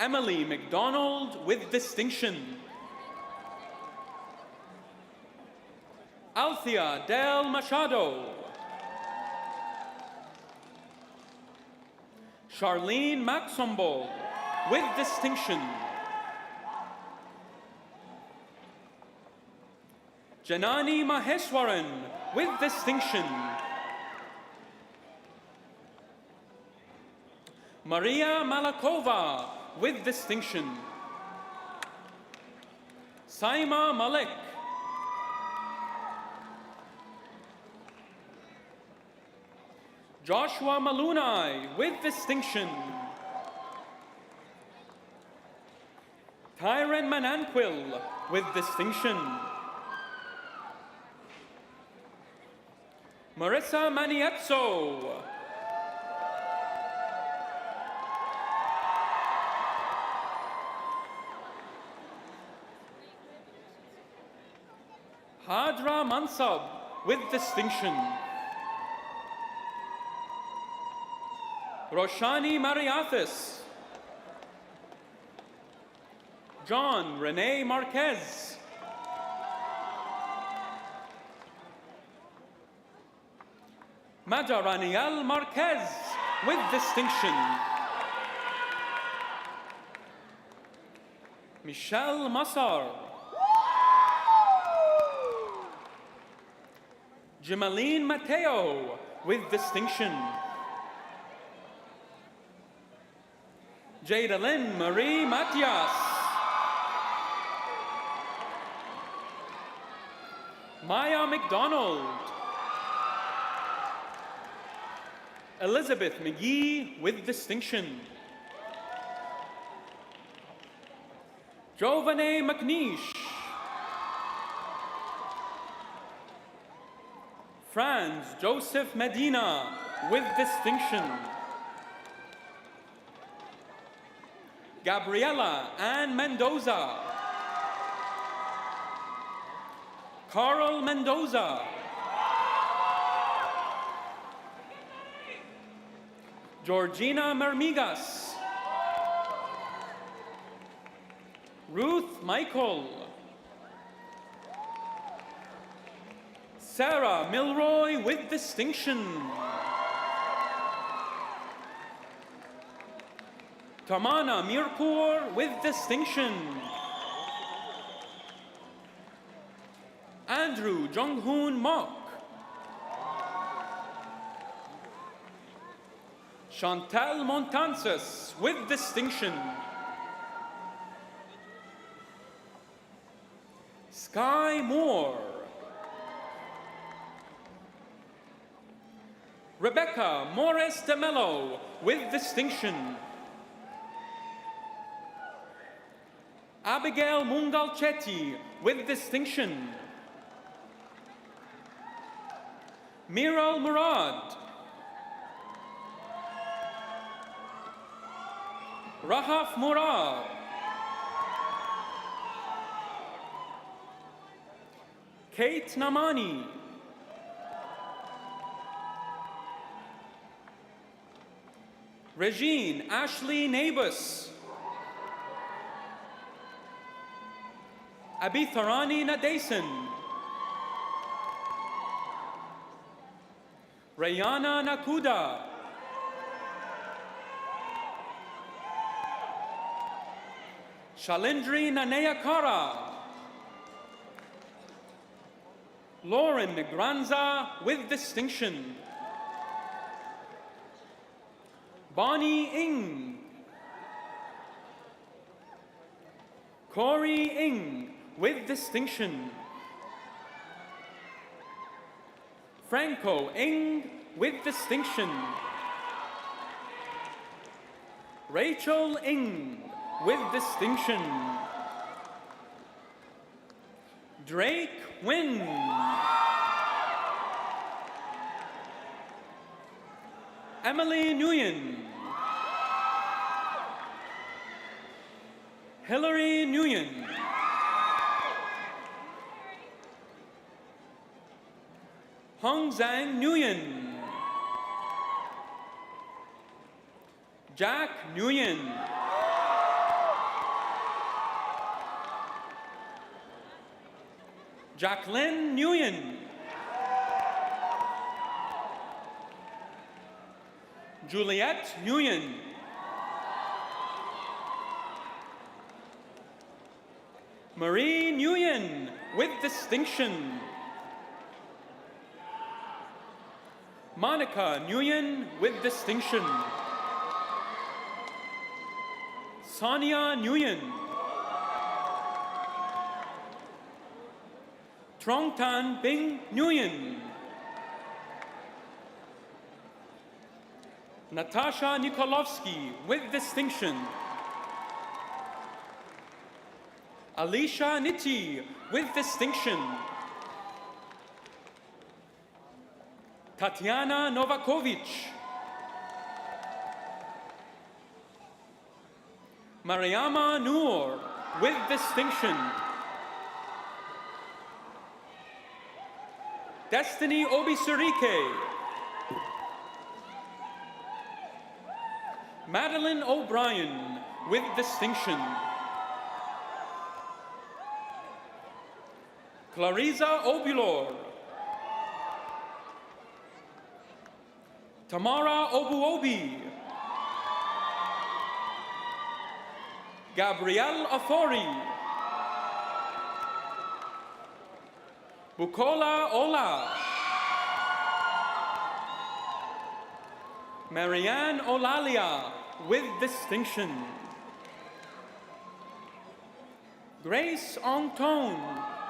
Emily McDonald with distinction. Althea Del Machado. Charlene Maxombo with distinction. Janani Maheswaran with distinction. Maria Malakova with distinction. Saima Malik. Joshua Malunai with distinction. Tyron Mananquil with distinction. Marissa Manietso. Hadra Mansab with distinction. Roshani Mariathis. John Rene Marquez. Majaraniel Marquez with distinction. Michelle Massar. Gemaline Mateo with distinction. Jadalyn Marie Matias. Maya McDonald. Elizabeth McGee with distinction. Giovanni McNeish. Franz Joseph Medina with distinction. Gabriela Ann Mendoza. Carl Mendoza. Georgina Mermigas. Ruth Michael. Sarah Milroy with distinction. Tamana Mirpur with distinction. Andrew Jonghoon Mok. Chantal Montances with distinction. Sky Moore. Rebecca Morris de Mello with distinction. Abigail Mungalchetti with distinction. Miral Murad. Rahaf Murad. Kate Namani. Regine Ashley Nabus. Abitharani Nadesan. Rayana Nakuda. Shalindri Nanayakara. Lauren Negranza with distinction. Bonnie Ng. Corey Ng with distinction. Franco Ng with distinction. Rachel Ng with distinction. Drake Wynn. Emily Nguyen. Hillary Nguyen. Hong Zhang Nguyen. Jack Nguyen. Jacqueline Nguyen. Juliette Nguyen. Marie Nguyen with distinction. Monica Nguyen with distinction. Sonia Nguyen. Trong Tan Bing Nguyen. Natasha Nikolovsky with distinction. Alicia Nitti with distinction. Tatiana Novakovic. Mariama Noor with distinction. Destiny Obisurike. Madeline O'Brien, with distinction. Clarissa Obulor. Tamara Obuobi. Gabrielle Afori. Bukola Ola. Marianne Olalia, with distinction. Grace Ongtone,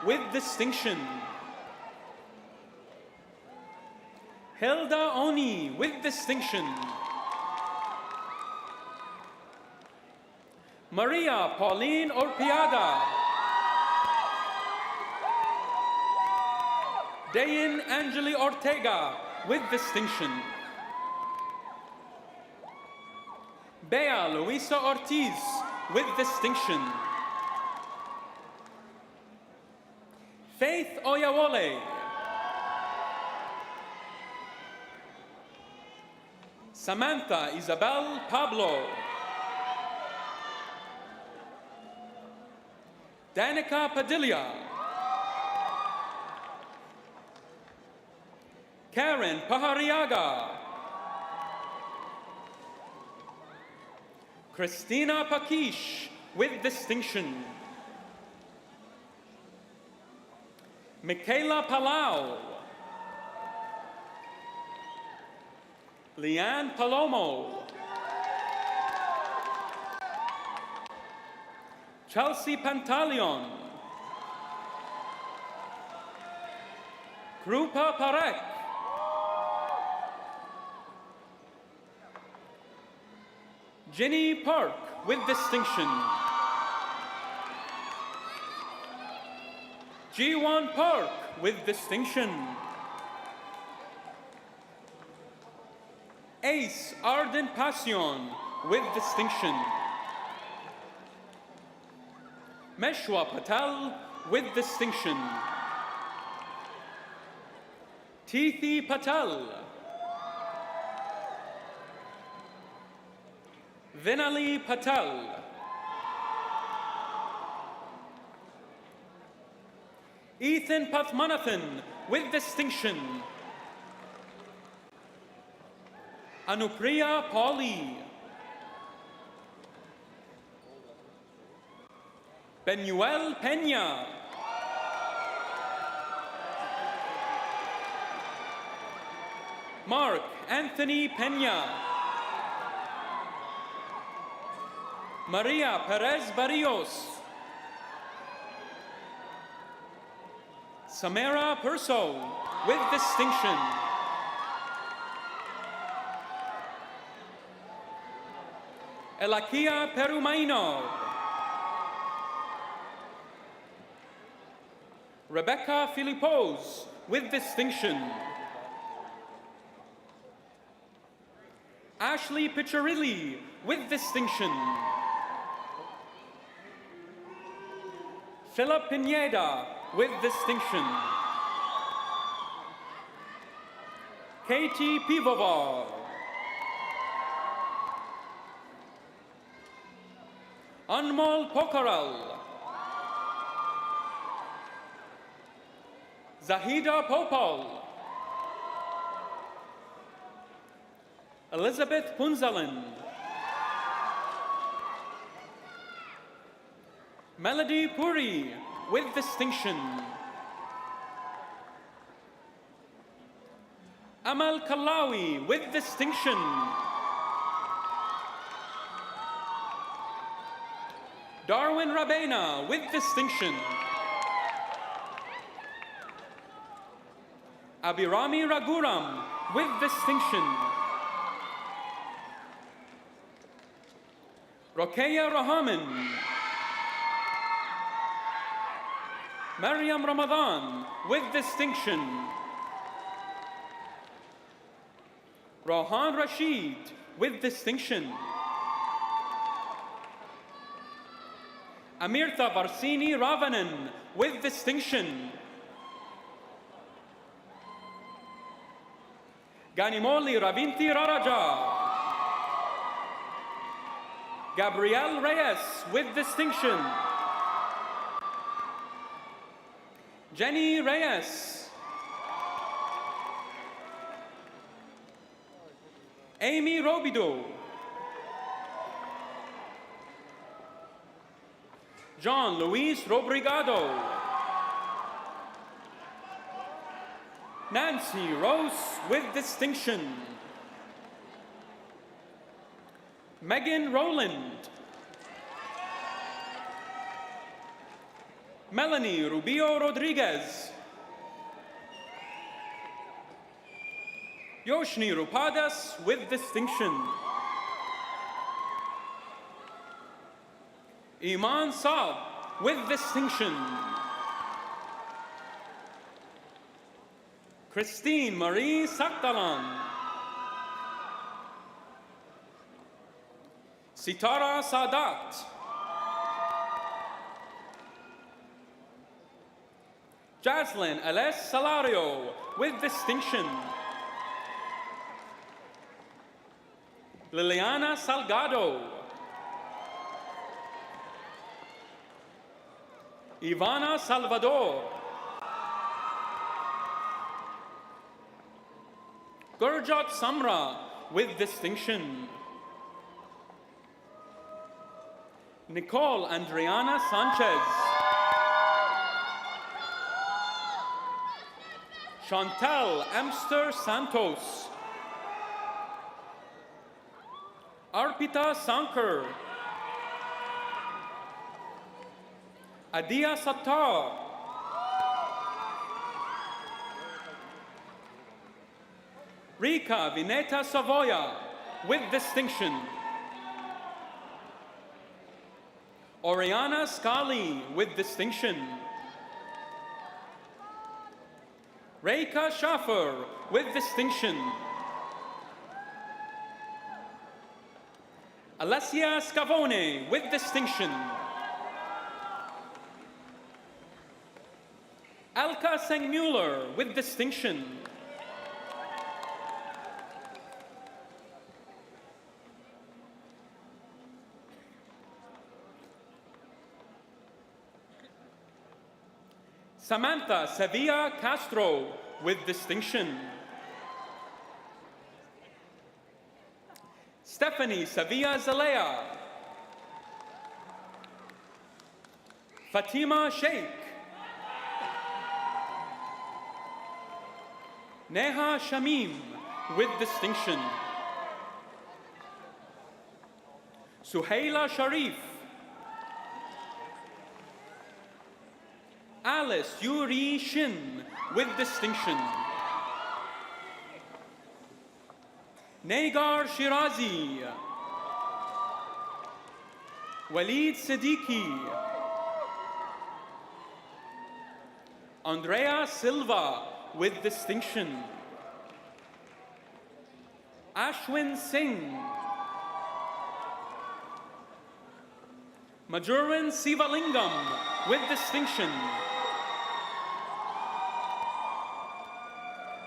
with distinction. Hilda Oni, with distinction. Maria Pauline Orpiada. Dayan Angeli Ortega, with distinction. Bea Luisa Ortiz, with distinction. Faith Oyawole. Samantha Isabel Pablo. Danica Padilla. Karen Pahariaga. Christina Pakish, with distinction. Michaela Palau. Leanne Palomo. Chelsea Pantaleon. Krupa Parek. Jenny Park, with distinction. Jiwon Park, with distinction. Ace Arden Passion, with distinction. Meshwa Patel, with distinction. Tithi Patel. Vinali Patel. Ethan Pathmanathan, with distinction. Anupriya Pauli. Benuel Peña. Mark Anthony Peña. Maria Perez Barrios. Samara Perso, with distinction. Elakia Perumaino. Rebecca Filipos, with distinction. Ashley Piccirilli, with distinction. Philip Pineda, with distinction. Katie Pivovar. Anmol Pokaral. Zahida Popal. Elizabeth Punzalin. Melody Puri, with distinction. Amal Kalawi, with distinction. Darwin Rabena, with distinction. Abirami Raguram, with distinction. Rokeya Rahaman. Maryam Ramadan, with distinction. Rohan Rashid, with distinction. Amirtha Varsini Ravanan, with distinction. Ganimoli Ravinti Raraja. Gabrielle Reyes with distinction. Jenny Reyes. Amy Robido. John Luis Robrigado. Nancy Rose with distinction. Megan Rowland. Melanie Rubio Rodriguez. Yoshni Rupadas with distinction. Iman Saab with distinction. Christine Marie Saktalan. Sitara Sadat. Jaslyn Ales Salario with distinction. Liliana Salgado. Ivana Salvador. Gurjot Samra with distinction. Nicole Andriana Sanchez. Chantal Amster Santos. Arpita Sankar. Adia Sattar. Rika Vineta Savoya with distinction. Oriana Scali with distinction. Reika Schaffer with distinction. Alessia Scavone with distinction. Alka Sengmuller with distinction. Samantha Sevilla Castro with distinction. Stephanie Sevilla Zalea. Fatima Sheikh. Neha Shamim with distinction. Suhaila Sharif. Alice Yuri Shin with distinction. Negar Shirazi. Walid Siddiqui. Andrea Silva with distinction. Ashwin Singh. Majurin Sivalingam with distinction.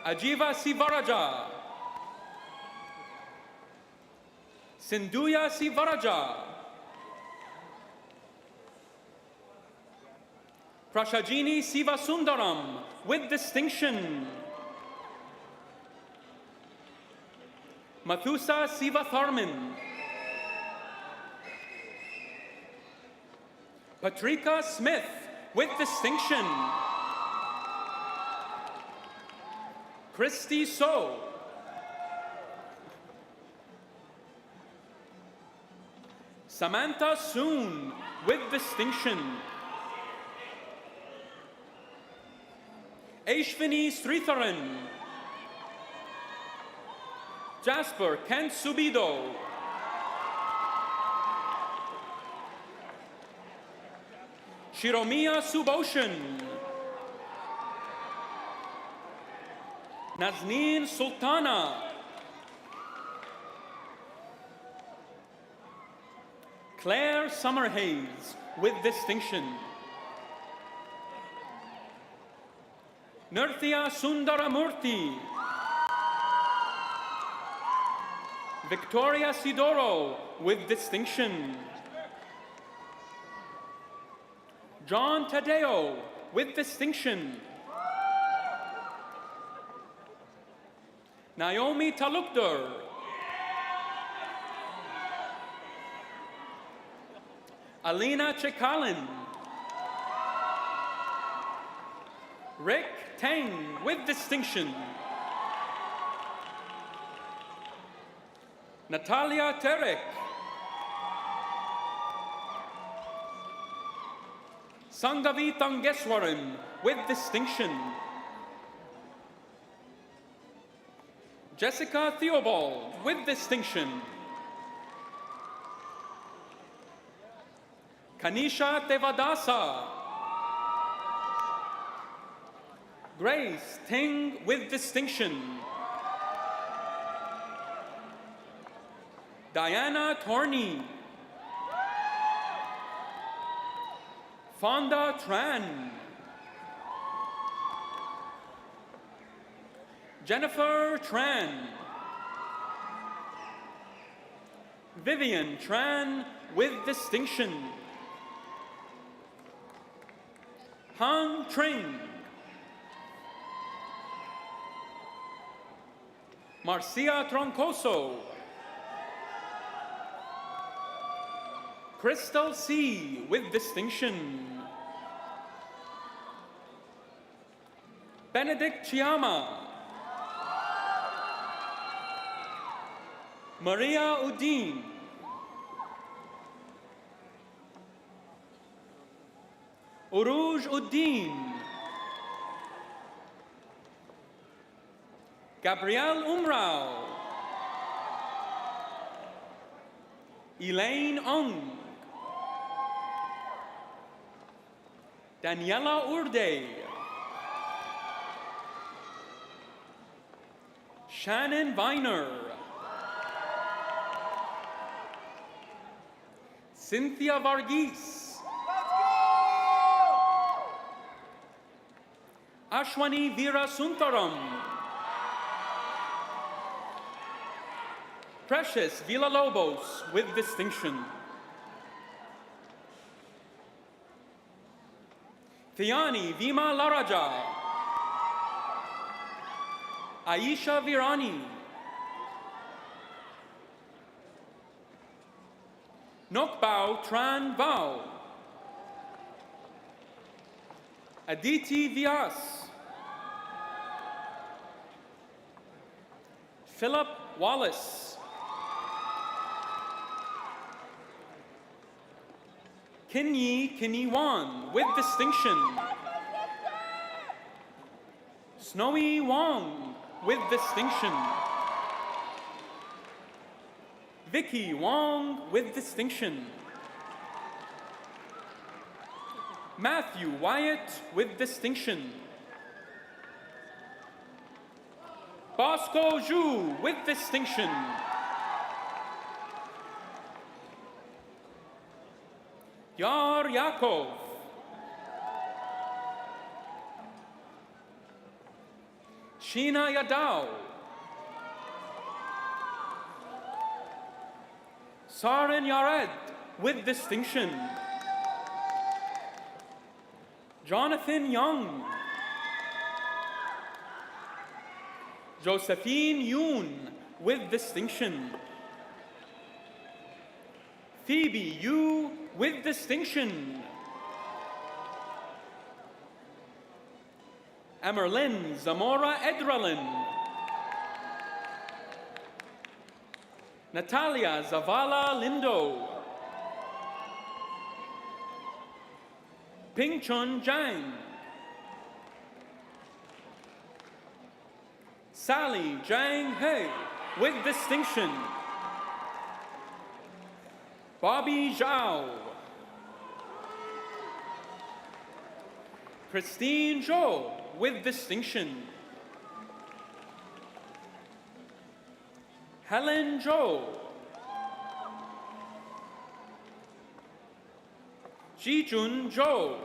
Ajiva Sivaraja. Sindhuya Sivaraja. Prashajini Sivasundaram with distinction. Mathusa Sivatharman. Patrika Smith with distinction. Christy So. Samantha Soon with distinction. Aishvini Sritharan. Jasper Kent Subido. Shiromia Suboshan. Nazneen Sultana. Claire Summerhays with distinction. Nirthya Sundaramurthy. Victoria Sidoro with distinction. John Tadeo with distinction. Naomi Talukder. Alina Chekalin. Rick Tang with distinction. Natalia Terek. Sangavi Tangeswaran with distinction. Jessica Theobald with distinction. Kanisha Devadasa. Grace Ting with distinction. Diana Torney. Fonda Tran. Jennifer Tran. Vivian Tran with distinction. Han Tring. Marcia Troncoso. Crystal C. with distinction. Benedict Chiama. Maria Udin. Uruj Uddin. Gabrielle Umrao. Elaine Ong. Daniela Urde. Shannon Viner. Cynthia Varghese. Ashwani Veera Suntaram. Precious Villalobos with distinction. Thiani Vima Laraja. Aisha Virani. Nokbao Tran Bao. Aditi Vyas. Philip Wallace. Kinyi Wan with distinction. Snowy Wong with distinction. Vicky Wong with distinction. Matthew Wyatt with distinction. Bosco Zhu with distinction. Yar Yaakov. Sheena Yadao. Saren Yared with distinction. Jonathan Young. Josephine Yoon with distinction. Phoebe Yu with distinction. Emerlyn Zamora Edralin. Natalia Zavala Lindo. Pingchun Zhang. Sally Zhang He with distinction. Bobby Zhao. Christine Zhou with distinction. Helen Zhou. Jijun Zhou.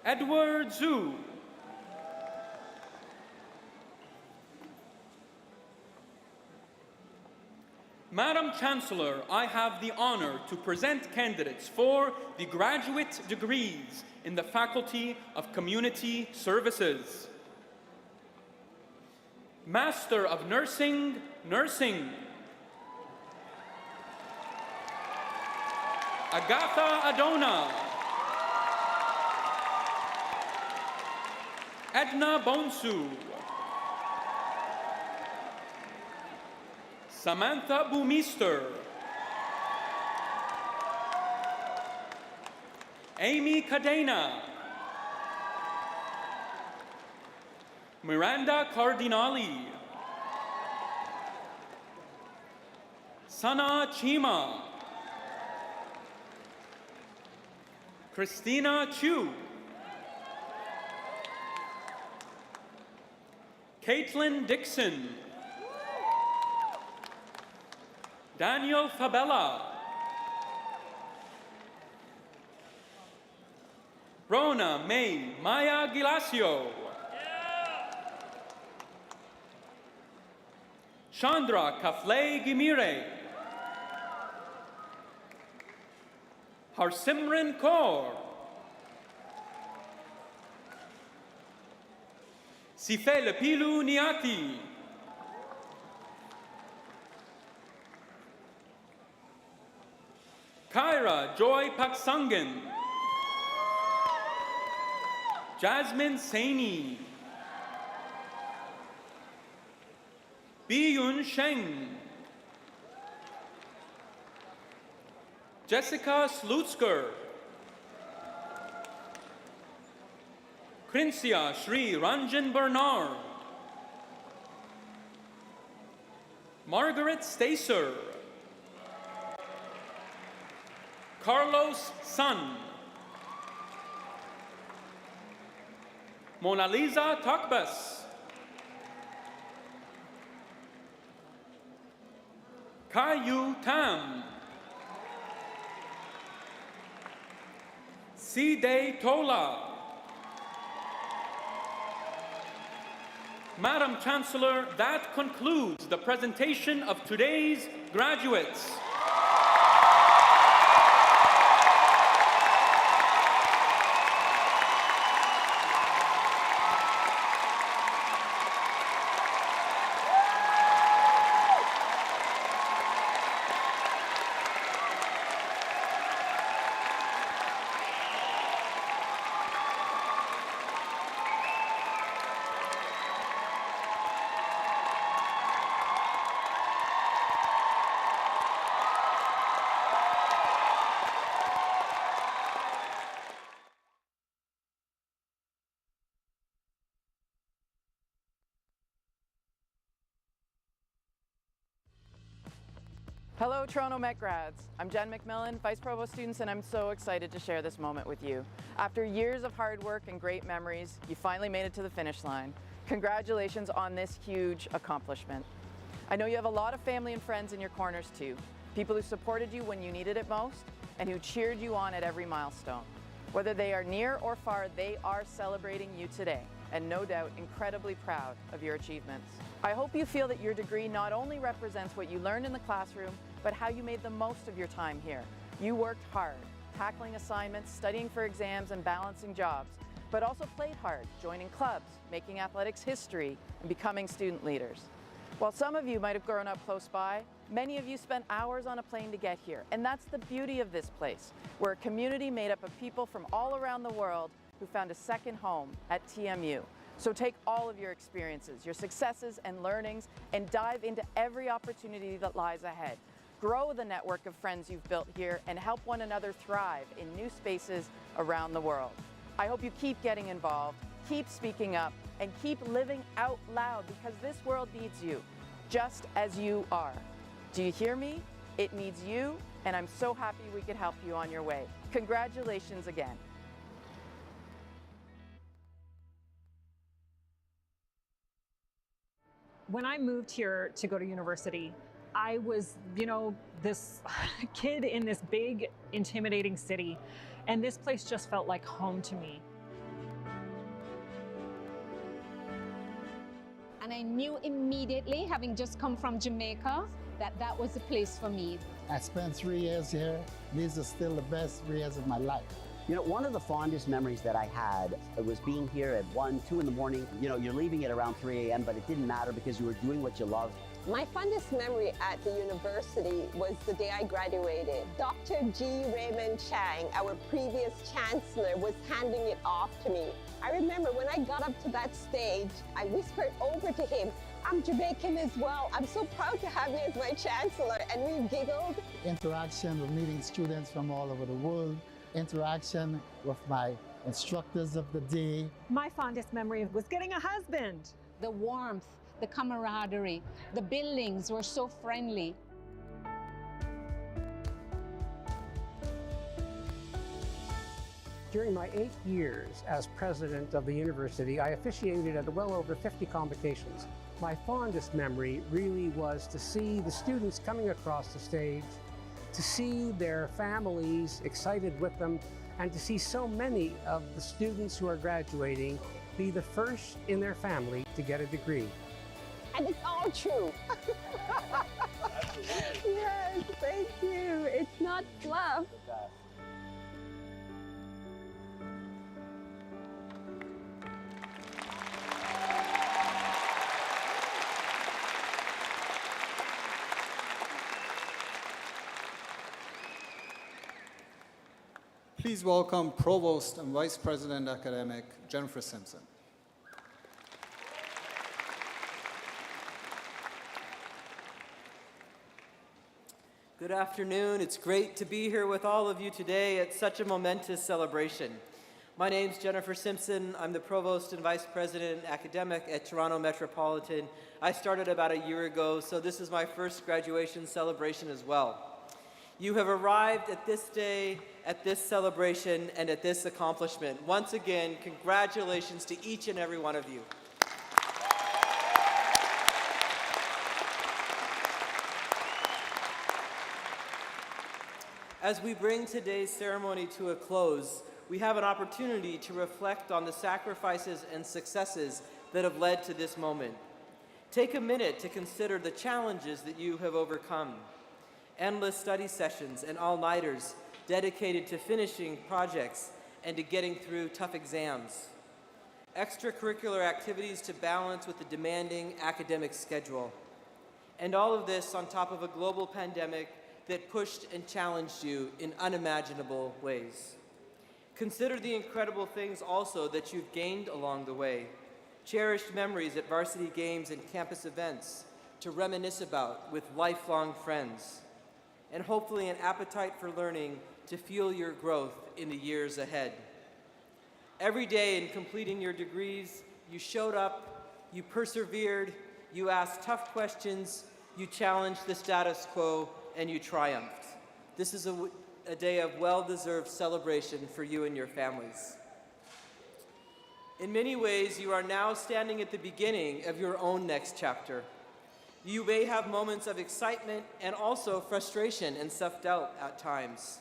Edward Zhu. Madam Chancellor, I have the honor to present candidates for the graduate degrees in the Faculty of Community Services. Master of Nursing, Nursing. Agatha Adona. Edna Bonsu. Samantha Boomister. Amy Cadena. Miranda Cardinali. Sana Chima. Christina Chu. Caitlin Dixon. Daniel Fabella. Rona May Maya Gilasio. Chandra Kafle Gimire. Harsimran Kaur. Sife Lepilu Niati. Kyra Joy Paksangan. Jasmine Saini. Biyun Sheng. Jessica Slutsker. Krincia Shri Ranjan Bernard. Margaret Stacer. Carlos Sun. Mona Lisa Takbas. Kayu Tam. Side Tola. Madam Chancellor, that concludes the presentation of today's graduates. Hello, Toronto Met grads. I'm Jen McMillan, Vice Provost Students, and I'm so excited to share this moment with you. After years of hard work and great memories, you finally made it to the finish line. Congratulations on this huge accomplishment. I know you have a lot of family and friends in your corners too, people who supported you when you needed it most, and who cheered you on at every milestone. Whether they are near or far, they are celebrating you today, and no doubt incredibly proud of your achievements. I hope you feel that your degree not only represents what you learned in the classroom, but how you made the most of your time here. You worked hard, tackling assignments, studying for exams, and balancing jobs, but also played hard, joining clubs, making athletics history, and becoming student leaders. While some of you might have grown up close by, many of you spent hours on a plane to get here, and that's the beauty of this place. We're a community made up of people from all around the world who found a second home at TMU. So take all of your experiences, your successes and learnings, and dive into every opportunity that lies ahead. Grow the network of friends you've built here and help one another thrive in new spaces around the world. I hope you keep getting involved, keep speaking up, and keep living out loud, because this world needs you, just as you are. Do you hear me? It needs you, and I'm so happy we could help you on your way. Congratulations again. When I moved here to go to university, I was, this kid in this big, intimidating city, and this place just felt like home to me. And I knew immediately, having just come from Jamaica, that was the place for me. I spent 3 years here. These are still the best 3 years of my life. You know, one of the fondest memories that I had was being here at 1, 2 in the morning. You know, you're leaving at around 3 a.m., but it didn't matter because you were doing what you loved. My fondest memory at the university was the day I graduated. Dr. G. Raymond Chang, our previous chancellor, was handing it off to me. I remember when I got up to that stage, I whispered over to him, "I'm Jamaican as well. I'm so proud to have you as my chancellor." And we giggled. Interaction with meeting students from all over the world. Interaction with my instructors of the day. My fondest memory was getting a husband. The warmth, the camaraderie, the buildings were so friendly. During my 8 years as president of the university, I officiated at well over 50 convocations. My fondest memory really was to see the students coming across the stage, to see their families excited with them, and to see so many of the students who are graduating be the first in their family to get a degree. And it's all true. Yes, thank you. It's not fluff. Please welcome Provost and Vice President Academic Jennifer Simpson. Good afternoon. It's great to be here with all of you today at such a momentous celebration. My name's Jennifer Simpson. I'm the Provost and Vice President Academic at Toronto Metropolitan. I started about a year ago, so this is my first graduation celebration as well. You have arrived at this day, at this celebration, and at this accomplishment. Once again, congratulations to each and every one of you. As we bring today's ceremony to a close, we have an opportunity to reflect on the sacrifices and successes that have led to this moment. Take a minute to consider the challenges that you have overcome. Endless study sessions and all-nighters dedicated to finishing projects and to getting through tough exams. Extracurricular activities to balance with the demanding academic schedule. And all of this on top of a global pandemic that pushed and challenged you in unimaginable ways. Consider the incredible things also that you've gained along the way. Cherished memories at varsity games and campus events to reminisce about with lifelong friends. And hopefully an appetite for learning to fuel your growth in the years ahead. Every day in completing your degrees, you showed up, you persevered, you asked tough questions, you challenged the status quo, and you triumphed. This is a day of well-deserved celebration for you and your families. In many ways, you are now standing at the beginning of your own next chapter. You may have moments of excitement and also frustration and self-doubt at times.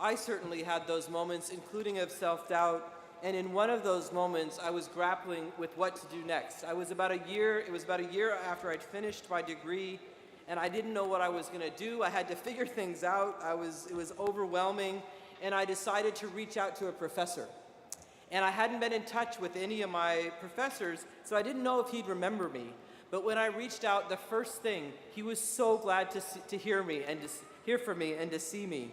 I certainly had those moments, including of self-doubt, and in one of those moments, I was grappling with what to do next. It was about a year after I'd finished my degree, and I didn't know what I was gonna do. I had to figure things out. It was overwhelming, and I decided to reach out to a professor. And I hadn't been in touch with any of my professors, so I didn't know if he'd remember me. But when I reached out, the first thing, he was so glad to hear from me and to see me.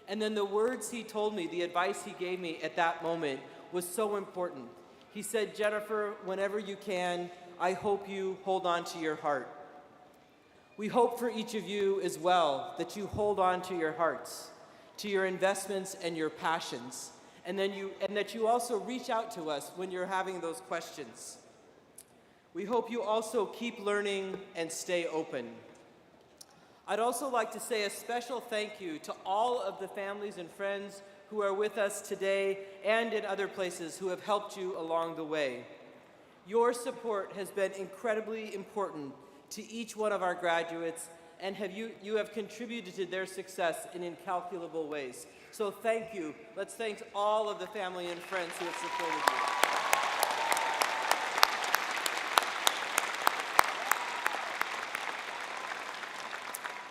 And then the words he told me, the advice he gave me at that moment was so important. He said, "Jennifer, whenever you can, I hope you hold on to your heart." We hope for each of you as well that you hold on to your hearts, to your investments and your passions, and that you also reach out to us when you're having those questions. We hope you also keep learning and stay open. I'd also like to say a special thank you to all of the families and friends who are with us today and in other places who have helped you along the way. Your support has been incredibly important to each one of our graduates, and you have contributed to their success in incalculable ways. So thank you. Let's thank all of the family and friends who have supported you.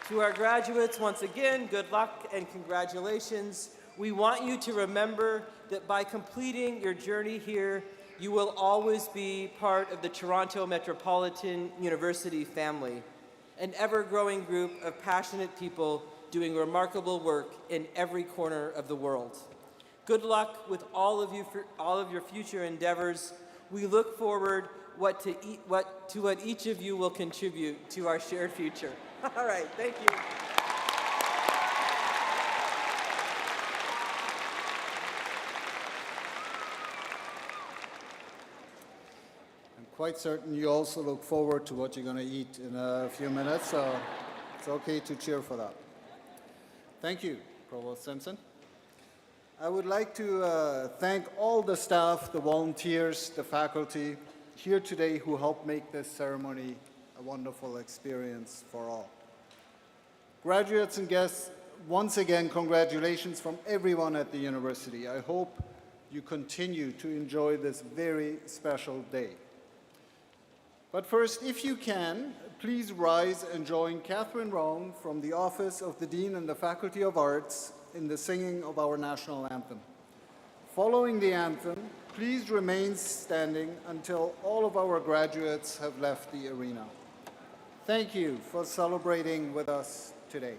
To our graduates, once again, good luck and congratulations. We want you to remember that by completing your journey here, you will always be part of the Toronto Metropolitan University family, an ever-growing group of passionate people doing remarkable work in every corner of the world. Good luck with all of you for all of your future endeavors. We look forward to what each of you will contribute to our shared future. All right, thank you. I'm quite certain you also look forward to what you're going to eat in a few minutes, so it's okay to cheer for that. Thank you, Provost Simpson. I would like to thank all the staff, the volunteers, the faculty here today who helped make this ceremony a wonderful experience for all. Graduates and guests, once again, congratulations from everyone at the university. I hope you continue to enjoy this very special day. But first, if you can, please rise and join Catherine Roan from the Office of the Dean and the Faculty of Arts in the singing of our national anthem. Following the anthem, please remain standing until all of our graduates have left the arena. Thank you for celebrating with us today.